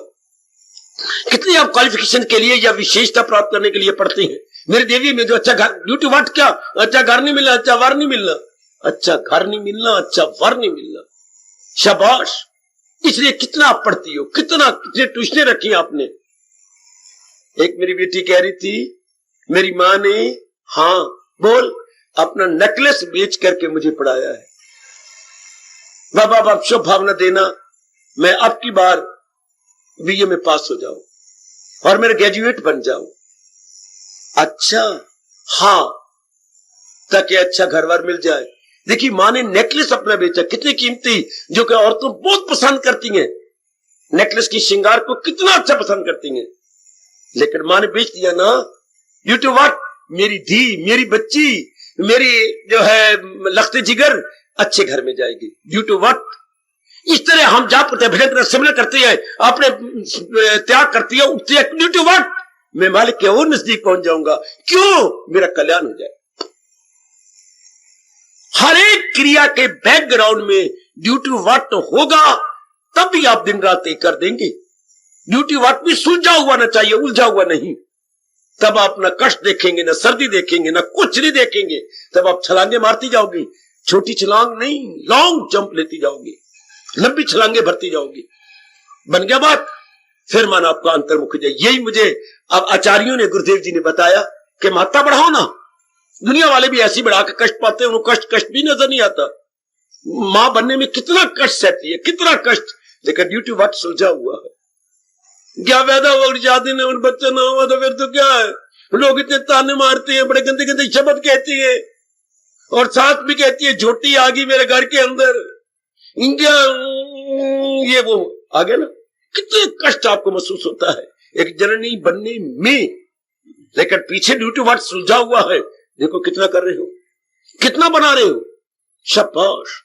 कितनी आप क्वालिफिकेशन के लिए या विशेषता प्राप्त करने के लिए पढ़ते हैं। मेरे देवी में जो अच्छा घर, ड्यू टू व्हाट? क्या अच्छा घर नहीं मिलना, अच्छा वर नहीं मिलना, अच्छा घर नहीं मिलना, अच्छा वर नहीं मिलना, शाबाश। इसलिए कितना आप पढ़ती हो, कितने ट्यूशनें रखी आपने। एक मेरी बेटी कह रही थी, मेरी माँ ने, हाँ बोल, अपना नेकलेस बेच करके मुझे पढ़ाया है। बाबा आप शुभ भावना देना, मैं अब की बार बीए में पास हो जाऊं और मेरे ग्रेजुएट बन जाऊं। अच्छा, हाँ, ताकि अच्छा घरवार मिल जाए। देखिए, माँ ने नेकलेस अपना बेचा, कितनी कीमती, जो कि औरतों बहुत पसंद करती हैं, नेकलेस की श्रृंगार को कितना अच्छा पसंद करती हैं, लेकिन माँ ने बेच दिया ना। Due to what? मेरी धी, मेरी बच्ची, मेरी जो है लख्ते जिगर अच्छे घर में जाएगी। Due to what? इस तरह हम जा पड़ते भजन सिमरन करते हैं, अपने त्याग करती है, उठती है, ड्यू टू व्हाट? मैं मालिक के और नजदीक पहुंच जाऊंगा, क्यों? मेरा कल्याण हो जाए। हर एक क्रिया के बैकग्राउंड में ड्यू टू व्हाट होगा, तब भी आप दिन रात एक कर देंगे। ड्यू टू व्हाट भी सुलझा हुआ ना चाहिए, उलझा हुआ नहीं। तब आप ना कष्ट देखेंगे, ना सर्दी देखेंगे, ना कुछ नहीं देखेंगे। तब आप छलांगे मारती जाओगी, छोटी छलांग नहीं, लॉन्ग जंप लेती जाओगी, लंबी छलांगे भरती जाओगी। बन गया बात? फिर माना आपका अंतर्मुख जाए। यही मुझे अब आचार्यों ने, गुरुदेव जी ने बताया कि मात्रा बढ़ाओ ना। दुनिया वाले भी ऐसी बढ़ा के कष्ट पाते हैं, उनको कष्ट भी नजर नहीं आता। मां बनने में कितना कष्ट सहती है, कितना कष्ट, लेकिन ड्यू टू व्हाट सुलझा हुआ है। क्या फायदा हुआ शादी ने उन बच्चा ना हुआ तो फिर तो क्या है? लोग इतने ताने मारते हैं, बड़े गंदे गंदे शब्द कहती है, और साथ भी कहती है झोटी आ गई मेरे घर के अंदर, इंडिया ये वो आ गया ना। कितने कष्ट आपको महसूस होता है एक जननी बनने में, लेकिन पीछे ड्यू टू व्हाट सुलझा हुआ है। देखो कितना कर रहे हो, कितना बना रहे हो, शाबाश।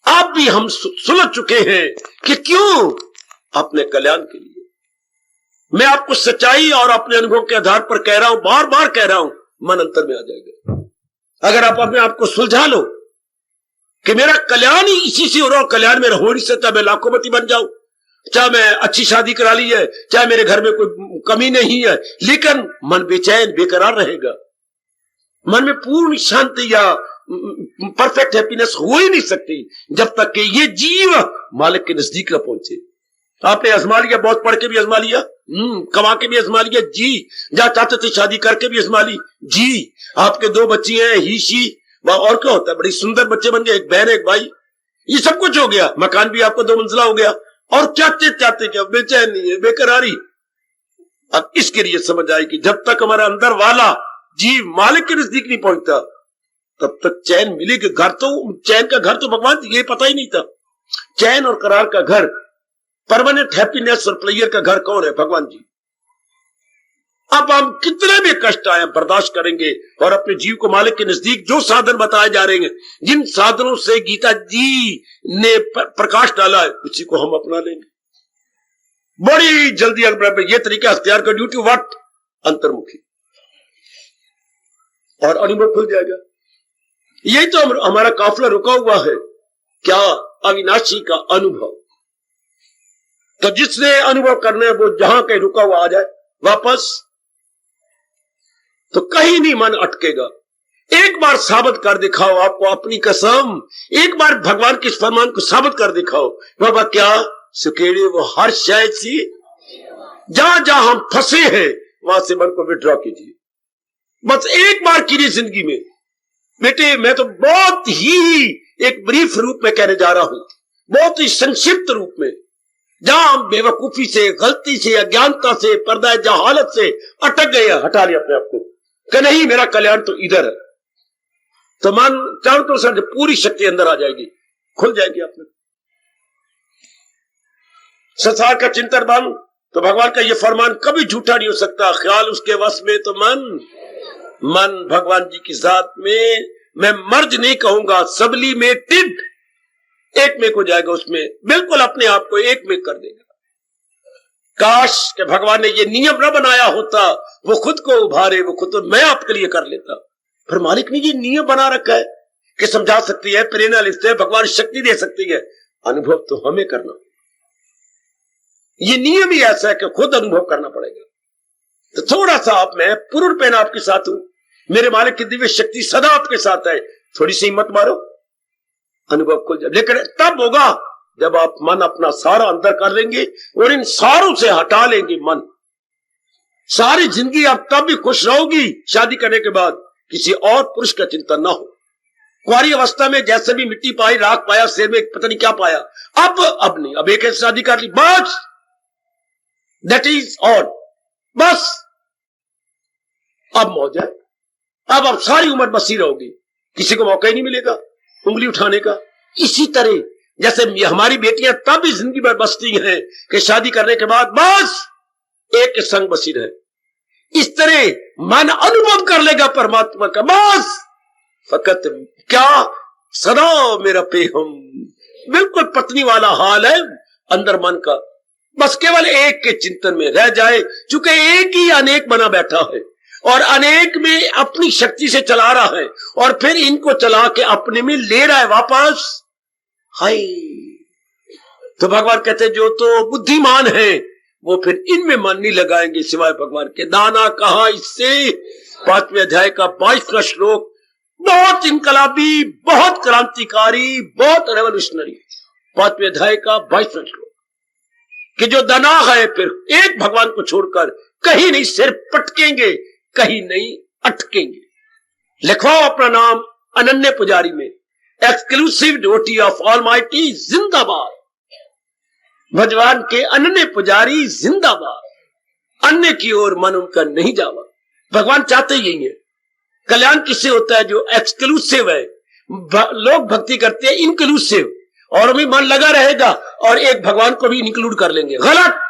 आप भी हम सुलझ चुके हैं कि क्यों? अपने कल्याण के लिए। मैं आपको सच्चाई और अपने अनुभव के आधार पर कह रहा हूं, बार बार कह रहा हूं, मन अंतर में आ जाएगा। अगर आप अपने आप को सुलझा लो कि मेरा कल्याण ही इसी से हो रहा, कल्याण मेरा हो नहीं सकता, मैं लाखोपति बन जाऊं, चाहे मैं अच्छी शादी करा ली है, चाहे मेरे घर में कोई कमी नहीं है, लेकिन मन बेचैन बेकरार रहेगा। मन में पूर्ण शांति या परफेक्ट हैप्पीनेस हो ही नहीं सकती जब तक कि ये जीव मालिक के नजदीक न पहुंचे। आपने आजमा लिया, बहुत पढ़ के भी आजमा लिया, कमा के भी आजमा लिया जी, जहां चाहते थे शादी करके भी आजमा ली जी, आपके 2 बच्ची हैं ही शी, और क्या होता है, बड़ी सुंदर बच्चे बन गए, एक बहन एक भाई, ये सब कुछ हो गया, मकान भी आपको 2 मंजिला हो गया, और क्या चाहते क्या, बेचैन नहीं है, बेकरारी। अब इसके लिए समझ आए कि जब तक हमारा अंदर वाला जीव मालिक के नजदीक नहीं पहुंचता तब तक चैन मिलेगी। घर तो चैन का घर तो भगवान ये पता ही नहीं था, चैन और करार का घर, परमानेंट हैप्पीनेस और प्लेयर का घर कौन है? भगवान जी। अब हम कितने भी कष्ट आए बर्दाश्त करेंगे और अपने जीव को मालिक के नजदीक जो साधन बताए जा रहे हैं, जिन साधनों से गीता जी ने प्रकाश डाला है, उसी को हम अपना लेंगे बड़ी जल्दी। अगर ये तरीका अख्तियार कर, ड्यूटी व्हाट, अंतर्मुखी, और अनुभव खुल जाएगा। यही तो हमारा काफिला रुका हुआ है, क्या? अविनाशी का अनुभव। तो जिसने अनुभव करना है वो जहां कहीं रुका हुआ आ जाए वापस, तो कहीं नहीं मन अटकेगा। एक बार साबित कर दिखाओ आपको अपनी कसम, एक बार भगवान के फरमान को साबित कर दिखाओ। बाबा क्या सुकेड़े वो हर शायद सी, जहां जहां हम फंसे हैं वहां से मन को विड्रॉ कीजिए। बस एक बार कीजिए जिंदगी में। बेटे मैं तो बहुत ही एक ब्रीफ रूप में कहने जा रहा हूं, बहुत ही संक्षिप्त रूप में। जहां हम बेवकूफी से, गलती से, अज्ञानता से, पर्दा जहालत से अटक गए, हटा लिया अपने आप को कि नहीं मेरा कल्याण तो इधर है, तो मन चारों तरफ से पूरी शक्ति अंदर आ जाएगी, खुल जाएगी अपने संसार का चिंतन बन। तो भगवान का ये फरमान कभी झूठा नहीं हो सकता। ख्याल उसके वश में तो मन भगवान जी की जात में, मैं मर्ज नहीं कहूंगा, सबली में टिड, एक में हो जाएगा, उसमें बिल्कुल अपने आप को एक में कर देगा। काश के भगवान ने ये नियम न बनाया होता, वो खुद को उभारे, वो खुद, मैं आपके लिए कर लेता। फिर मालिक ने ये नियम बना रखा है कि समझा सकती है, प्रेरणा लिखते हैं, भगवान शक्ति दे सकती है, अनुभव तो हमें करना। ये नियम ही ऐसा है कि खुद अनुभव करना पड़ेगा। तो थोड़ा सा आप, मैं पूर्ण रूपेण आपके साथ हूं, मेरे मालिक की दिव्य शक्ति सदा आपके साथ है, थोड़ी सी हिम्मत मारो, अनुभव खुल जाए। लेकिन तब होगा जब आप मन अपना सारा अंदर कर लेंगे और इन सारों से हटा लेंगे मन। सारी जिंदगी आप तब भी खुश रहोगी शादी करने के बाद, किसी और पुरुष का चिंतन ना हो। कुंवारी अवस्था में जैसे भी मिट्टी पाई, राख पाया, शेर में पता नहीं क्या पाया, अब नहीं, अब एक शादी कर ली बस, दैट इज ऑल, बस अब मौज है। अब आप सारी उम्र बसी रहोगी, किसी को मौका ही नहीं मिलेगा उंगली उठाने का। इसी तरह जैसे हमारी बेटियां तब भी जिंदगी भर बसती हैं कि शादी करने के बाद बस एक के संग बसी रहे, इस तरह मन अनुभव कर लेगा परमात्मा का, बस फकत क्या सदा मेरा पेहम, बिल्कुल पत्नी वाला हाल है अंदर मन का, बस केवल एक के चिंतन में रह जाए। चूंकि एक ही अनेक बना बैठा है और अनेक में अपनी शक्ति से चला रहा है और फिर इनको चला के अपने में ले रहा है वापस। हाय, तो भगवान कहते जो तो बुद्धिमान है वो फिर इनमें मन नहीं लगाएंगे सिवाय भगवान के। दाना कहा इससे, 5वें अध्याय का 22वां श्लोक, बहुत इनकलाबी, बहुत क्रांतिकारी, बहुत रेवोल्यूशनरी, 5वें अध्याय का 22वां श्लोक, कि जो दाना है फिर एक भगवान को छोड़कर कहीं नहीं सिर पटकेंगे, कहीं नहीं अटकेंगे। लिखवाओ अपना नाम अनन्य पुजारी में, एक्सक्लूसिव डिवोटी ऑफ ऑलमाइटी जिंदाबाद, भगवान के अनन्य पुजारी जिंदाबाद। अन्य की ओर मन उनका नहीं जावा। भगवान चाहते यही है। कल्याण किससे होता है? जो एक्सक्लूसिव है। लोग भक्ति करते हैं इंक्लूसिव, और भी मन लगा रहेगा और एक भगवान को भी इंक्लूड कर लेंगे, गलत।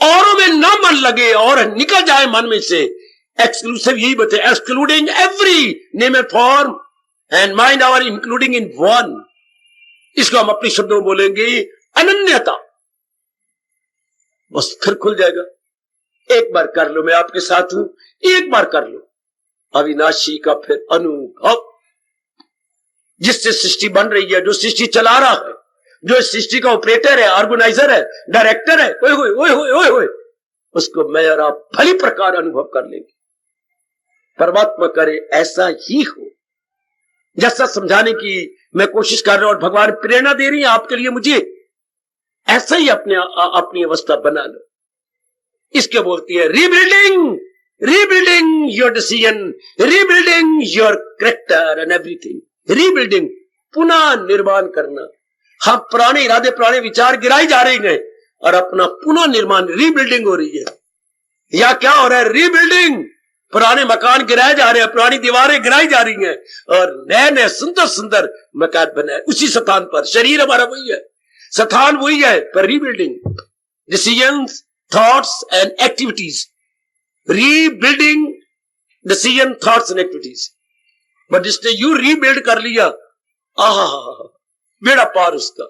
औरों में ना मन लगे और निकल जाए मन में से, एक्सक्लूसिव यही बते, excluding every name and form and mind our including in one. इसको हम अपने शब्दों में बोलेंगे अनन्यता। बस फिर खुल जाएगा। एक बार कर लो, मैं आपके साथ हूं, एक बार कर लो अविनाशी का फिर अनुभव, जिससे सृष्टि बन रही है, जो सृष्टि चला रहा है, जो सृष्टि का ऑपरेटर है, ऑर्गेनाइजर है, डायरेक्टर है, ओए होए ओए होए ओए होए, उसको मैं और आप भली प्रकार अनुभव कर लेंगे। परमात्मा करे ऐसा ही हो, जैसा समझाने की मैं कोशिश कर रहा हूं और भगवान प्रेरणा दे रही है आपके लिए मुझे। ऐसा ही अपनी अवस्था बना लो। इसके बोलती है rebuilding your decision, rebuilding your character and everything. Rebuilding, पुनः निर्माण करना। हम पुराने इरादे, पुराने विचार गिराए जा रहे हैं और अपना पुनः निर्माण, रीबिल्डिंग हो रही है। या क्या हो रहा है? रीबिल्डिंग। पुराने मकान गिराए जा रहे हैं, पुरानी दीवारें गिराई जा रही हैं और नए नए सुंदर सुंदर मकान बनाए उसी स्थान पर। शरीर हमारा वही है, स्थान वही है, पर rebuilding, decisions, thoughts and activities. Rebuilding, decision, thoughts and activities. But जिसने यू रीबिल्ड कर लिया, आहा बेड़ा पार उसका,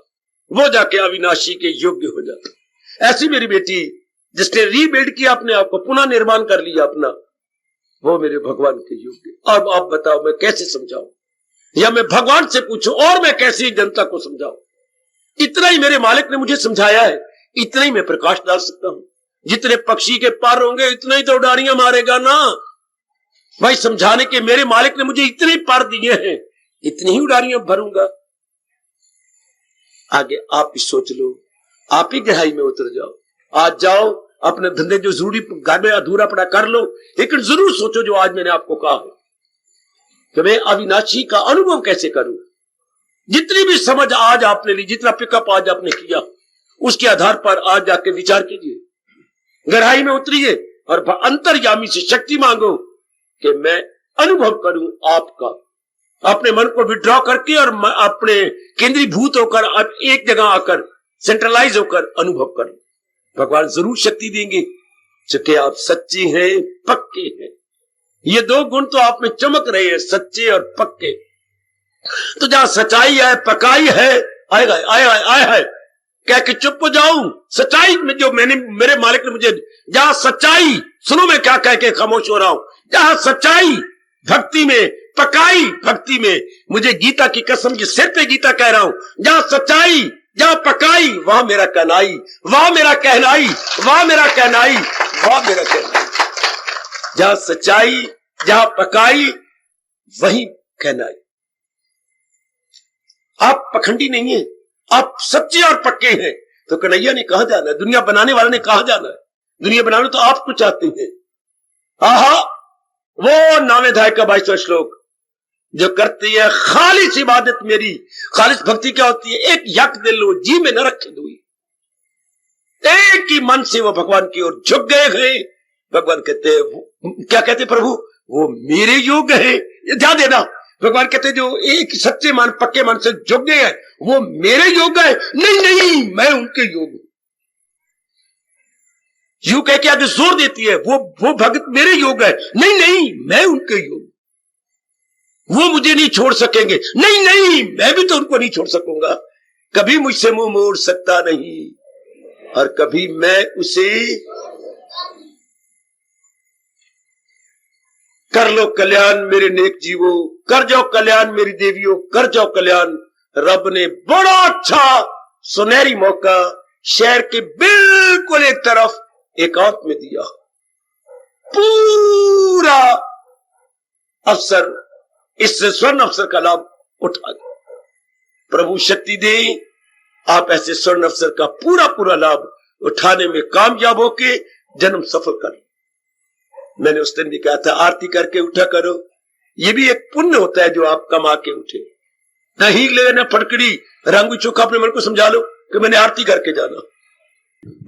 वो जाके अविनाशी के योग्य हो जाता। ऐसी मेरी बेटी जिसने रीबिल्ड किया अपने आप को, पुनः निर्माण कर लिया अपना, वो मेरे भगवान के योग्य। अब आप बताओ मैं कैसे समझाऊं, या मैं भगवान से पूछूं और मैं कैसे जनता को समझाऊं? इतना ही मेरे मालिक ने मुझे समझाया है, इतना ही मैं प्रकाश डाल सकता हूं। जितने पक्षी के पर होंगे इतने ही तो उड़ारियां मारेगा ना भाई। समझाने के मेरे मालिक ने मुझे इतने पर दिए हैं, इतनी ही उड़ारियां भरूंगा। आगे आप ही सोच लो, आप ही गहराई में उतर जाओ। आज जाओ अपने धंधे जो जरूरी घर में अधूरा पड़ा कर लो, लेकिन जरूर सोचो जो आज मैंने आपको कहा है कि मैं अविनाशी का अनुभव कैसे करूं। जितनी भी समझ आज आपने ली, जितना पिकअप आज आपने किया, उसके आधार पर आज जाके विचार कीजिए, गहराई में उतरिए और अंतर्यामी से शक्ति मांगो कि मैं अनुभव करूं आपका। अपने मन को विड्रॉ करके और अपने केंद्रीभूत होकर अब एक जगह आकर सेंट्रलाइज होकर अनुभव करें। भगवान जरूर शक्ति देंगे, क्योंकि आप सच्चे हैं, पक्के हैं। ये दो गुण तो आप में चमक रहे हैं, सच्चे और पक्के। तो जहां सच्चाई है, पकाई है, आएगा आया है कह के चुप हो जाऊं। सच्चाई में जो मेरे मालिक ने मुझे, जहां सच्चाई, सुनो मैं क्या कह के खामोश हो रहा हूं, जहां सच्चाई भक्ति में, पकाई भक्ति में, मुझे गीता की कसम के सिर पे गीता कह रहा हूं, जहां सच्चाई, जहां पकाई, वहां मेरा कहनाई, वहां मेरा कहनाई, वहां मेरा कहनाई, वहां मेरा कहनाई। जहां सच्चाई, जहां पकाई, वहीं कहनाई। आप पखंडी नहीं है, आप सच्चे और पक्के हैं। तो कन्हैया ने कहां जाना है? दुनिया बनाने वाले ने कहां जाना है? दुनिया बनाने तो आप कुछ चाहते हैं। आहा, वो 9वें अध्याय का 22वां श्लोक, जो करती है खालिस इबादत मेरी। खालिस भक्ति क्या होती है? एक यक दिल लो, जी में न रखे दुई, एक ही मन से वो भगवान की ओर झुक गए हैं। भगवान कहते हैं, क्या कहते प्रभु? वो मेरे योग्य है। ध्यान देना, भगवान कहते जो एक सच्चे मन, पक्के मन से झुक गए हैं, वो मेरे योग्य है। नहीं, मैं उनके योग्य हूं। यू कह के आगे जोर देती है, वो भगत मेरे योग्य है। नहीं, मैं उनके योग्य, वो मुझे नहीं छोड़ सकेंगे। नहीं, मैं भी तो उनको नहीं छोड़ सकूंगा। कभी मुझसे मुंह मोड़ सकता नहीं और कभी मैं उसे। कर लो कल्याण मेरे नेक जीवो, कर जाओ कल्याण मेरी देवियों, कर जाओ कल्याण। रब ने बड़ा अच्छा सुनहरी मौका शहर के बिल्कुल एक तरफ एकांत में दिया। पूरा अवसर, इस स्वर्ण अवसर का लाभ उठा दो। प्रभु शक्ति दे, आप ऐसे स्वर्ण अवसर का पूरा लाभ उठाने में कामयाब होके जन्म सफल कर। मैंने उस दिन भी कहा था, आरती करके उठा करो। ये भी एक पुण्य होता है जो आप कमा के उठे। नहीं ले ना फटकड़ी, रंग चोखा अपने मन को समझा लो कि मैंने आरती करके जाना।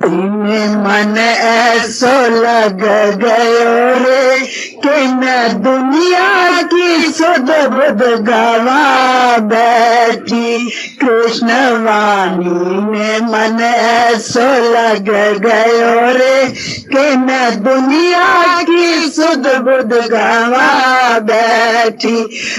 मन ऐसो लग गयो रे कि मैं दुनिया की सुध बुध गवा बैठी। कृष्ण वाणी में मन ऐसो लग गयो रे कि मैं दुनिया की सुध बुध गवा बैठी।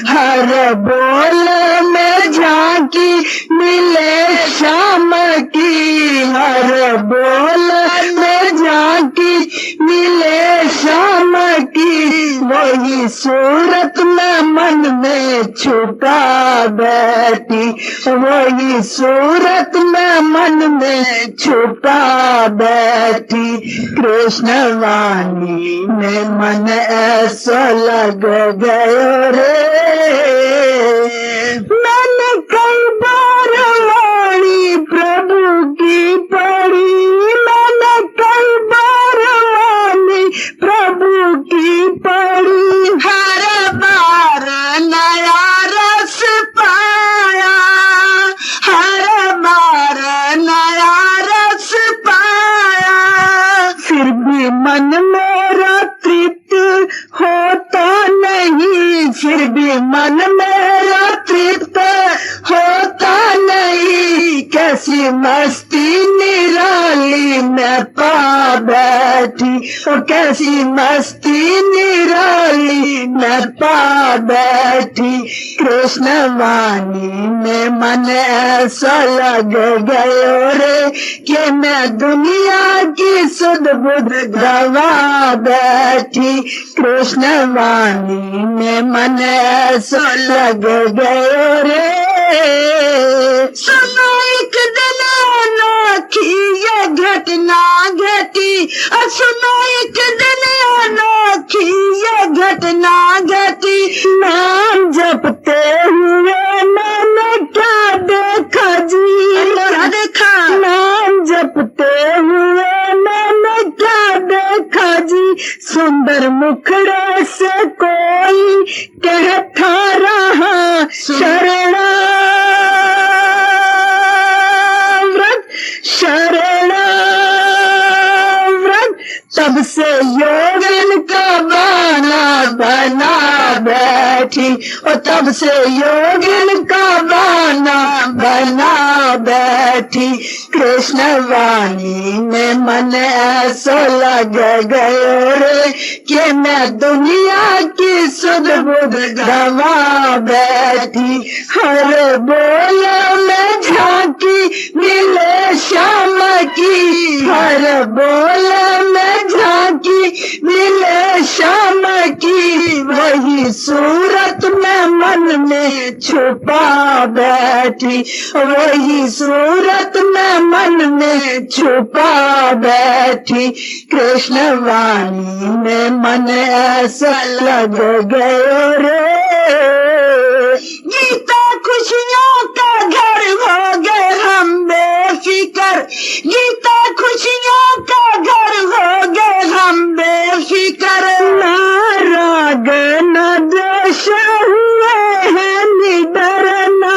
हर बोल में झांकी मिले शाम की, हर बोल में झांकी मिले शाम की। वही सूरत में मन में छुपा बैठी, वही सूरत में मन में छुपा बैठी। कृष्ण वाणी में मन ऐसा लग गयो रे। मैंने कई बार वाणी प्रभु की बैठी, और कैसी मस्ती निराली मैं पा बैठी। कृष्ण वाणी में मन ऐसा लग गयो रे कि मैं दुनिया की सुध बुध गवा बैठी। कृष्ण वाणी में मन ऐसा लग गयो रे। सुनो एक दिन अनोखी ये घटना घटी, सुनो एक दिन अनोखी ये घटना घटी। नाम जपते हुए मैंने क्या देखा जी, क्या देखा? नाम जपते हुए मैंने क्या देखा जी, सुंदर मुखड़े से कोई कहता रहा शरणाव्रत शरणाव्रत। तब से योगिन का बाना बना बैठी, और तब से योगिन का बाना बना बैठी। कृष्ण वाणी में मन ऐसा लग गयो रे कि मैं दुनिया की सुध बुध गवा बैठी। हर बोल में झांकी मिले श्याम की, हर बोल में झांकी मिले श्याम की, वही सूरत में मन में छुपा बैठी, वही सूरत में मन में छुपा बैठी। कृष्ण वाणी में मन ऐसा लग गयो रे। गीता खुशियों का घर हो गए हम बेफिकर, गीता खुशियों का घर हो गए हम बेफिकर। ना राग न द्वेष हुए हैं निडर, ना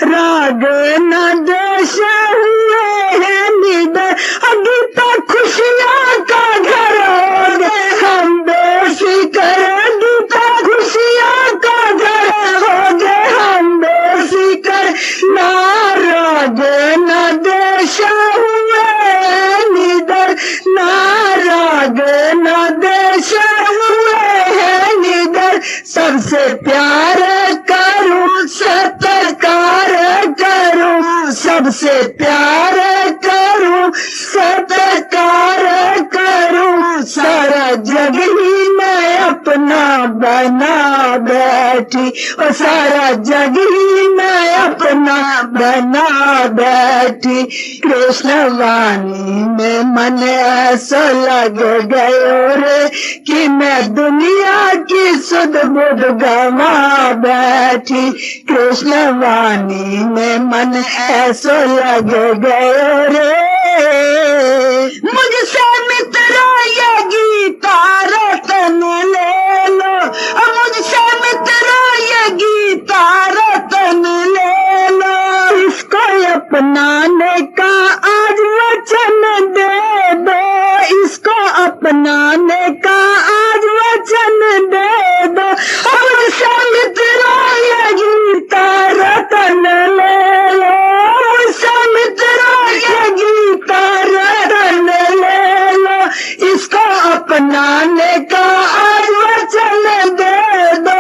राग न द्वेष हुए हैं निडर। गीता खुशियों का घर हो गए हम बेफिकर, गीता खुशियों का घर हो गए हम बेफिकर। ना राग न द्वेष हुए निडर, ना राग न द्वेष हुए हैं निडर। सबसे प्यार करूं सत्कार करूं, सबसे प्यार करूं सत्कार करूं। सारा जग ही मैं अपना बना बैठी, और सारा जग ही मैं अपना बना बैठी। कृष्ण वाणी में मन ऐसा लग गयो रे कि मैं दुनिया की सुध बुध गवा बैठी। कृष्ण वाणी में मन ऐसा लग गयो रे। मुझसे मित्रों ये गीता रतन ले लो, मुझसे मित्रों ये गीता रतन ले लो। इसको अपनाने का आज वचन दे दो, इसको अपनाने का आज वचन दे दो। मुझसे मित्रों ये गीता रतन ले लो, मुझसे मित्रों ये गीता रतन ले लो। इसको अपनाने का आज वचन दे दो,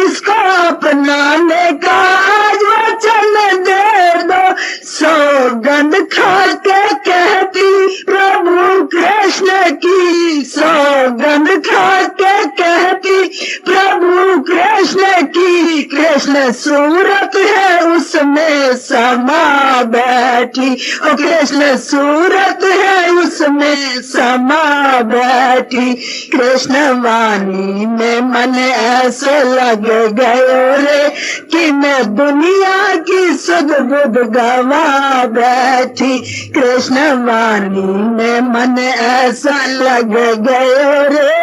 इसको अपनाने का आज वचन दे दो। सौगंध खा के कहती प्रभु कृष्ण की, सौगंध खा के कहती प्रभु कृष्ण की। कृष्ण सूरत है उसमें समा बैठी, और कृष्ण सूरत है उसमें समा बैठी। कृष्ण वाणी में मन ऐसे लग गयो रे कि मैं दुनिया की सुध बुध गवा बैठी। कृष्ण वाणी में मन ऐसा लग गयो रे।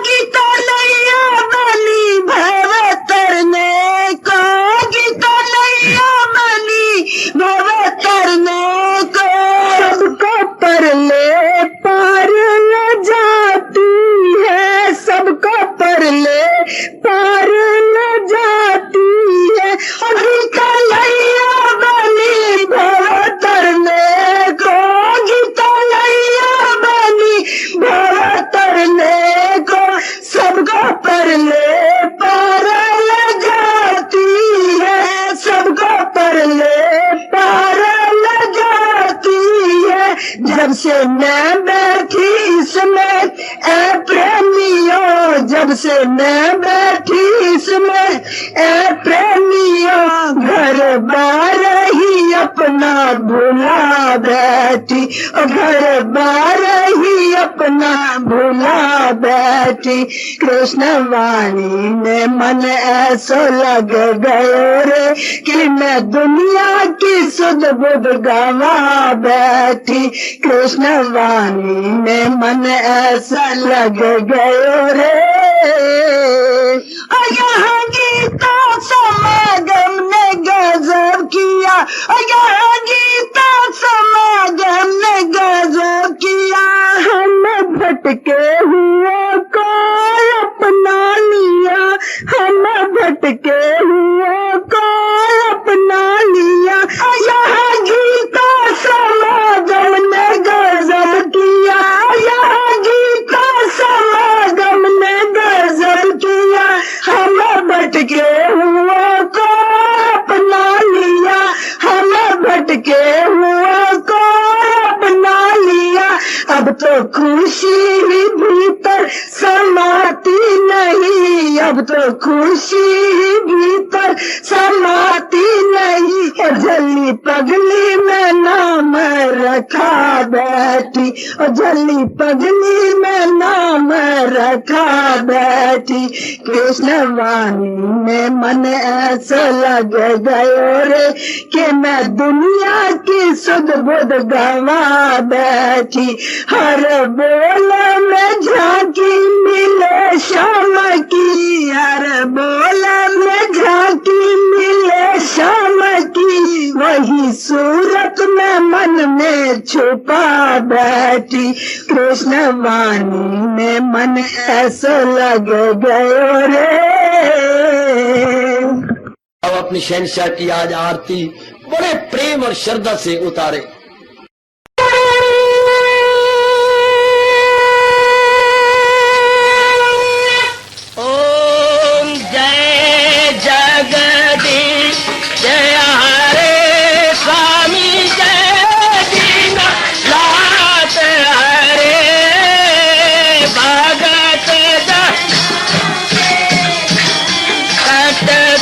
गीता नैया बनी भव तरने को, गीता नैया बनी भव तरने को। सबको पर ले पार न जाती है, सबको पर ले पार न जाती है। गीता नैया बनी भव तरने को, गीता नैया मैं बैठी इसमें ए प्रेमियों, जब से मैं बैठी इसमें ए प्रेमियों, घर बार ही अपना भुला बैठी, घर बार ही अपना भुला बैठी। कृष्ण वाणी में मन ऐसा लग गयो रे कि मैं दुनिया की सुध बुध गवा बैठी। कृष्ण वाणी में मन ऐसा लग गयो रे। यहाँ गीता समागम ने गजब किया, यहाँ गीता समागम ने गजब किया। हम भटके हुए को अपना लिया, हम भटके हुए को अपना लिया। यहाँ गीता समागम ने गजब किया, यहाँ गीता समागम ने गजब किया। हम भटके हुए को अपना लिया, हम भटके हुए को अपना लिया। अब तो खुशी ही भीतर समाती नहीं, अब तो खुशी ही भीतर समाती नहीं। जली पगली में नाम रखा बैठी, जली पगली में नाम रखा बैठी। कृष्ण वाणी में मन ऐसा लग गयो रे कि मैं दुनिया की सुध बुध गवा बैठी। हर बोल में झांकी मिले शाम की, हर बोल में झांकी मिले शाम की, वही सूरत में मन में छुपा बैठी। कृष्ण वाणी में मन ऐसा लग गयो रे। अब अपनी शहंशाह की आज आरती बड़े प्रेम और श्रद्धा से उतारे। ओम जय जगदीश जय हरे स्वामी जय दीनानाथ हरे भगत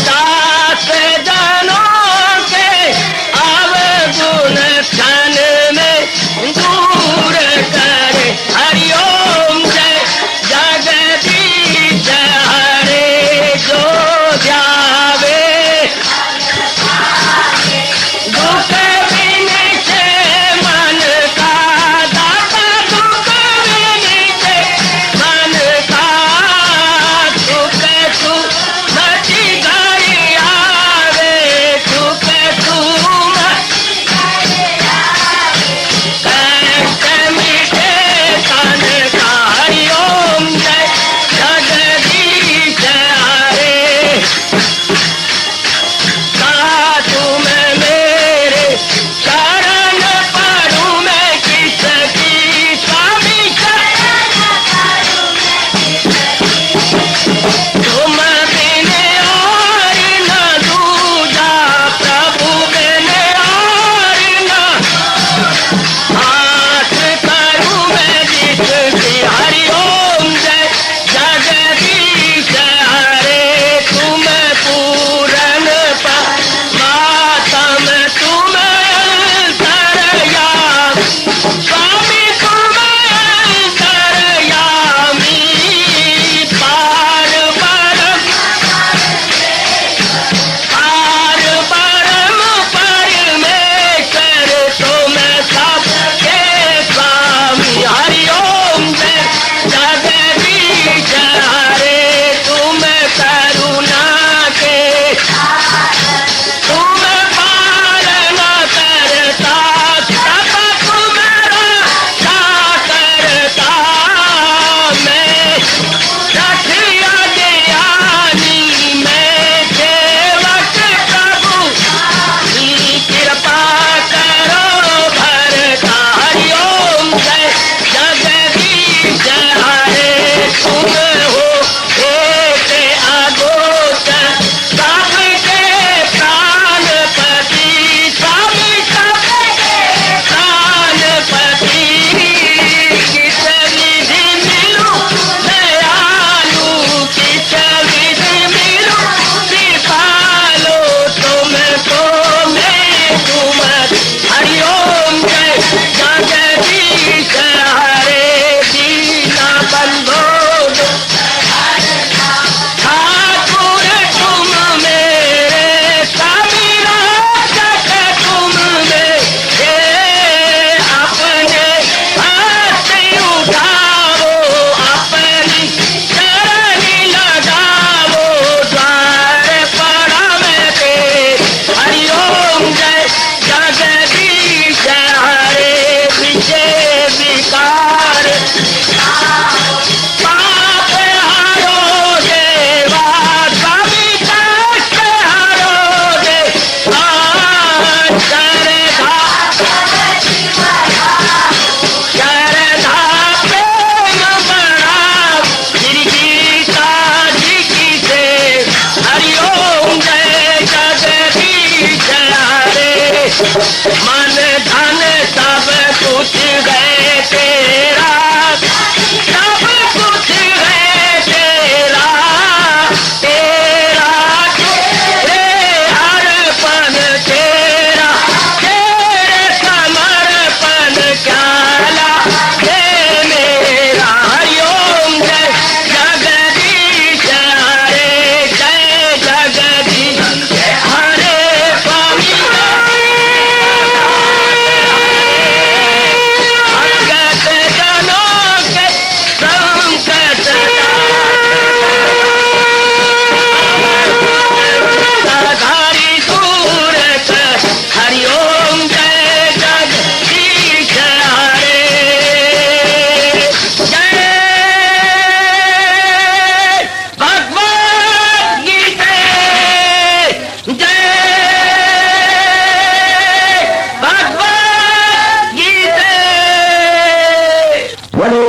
दास जनों के अवगुण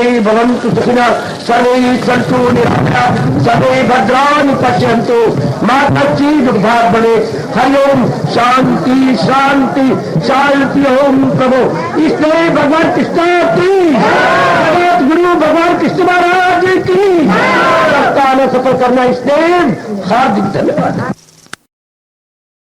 सर्वे भवन्तु सुखिनः सर्वे सन्तु निरामयाः सर्वे भद्राणि पश्यन्तु मा कश्चित् दुर्भाग्यं भवेत्। हरि ओम शांति शांति शांति। ओम प्रभु इसलिए भगवान कृष्ण की जगत गुरु भगवान कृष्ण महाराज की सफल करना इसलिए हार्दिक धन्यवाद।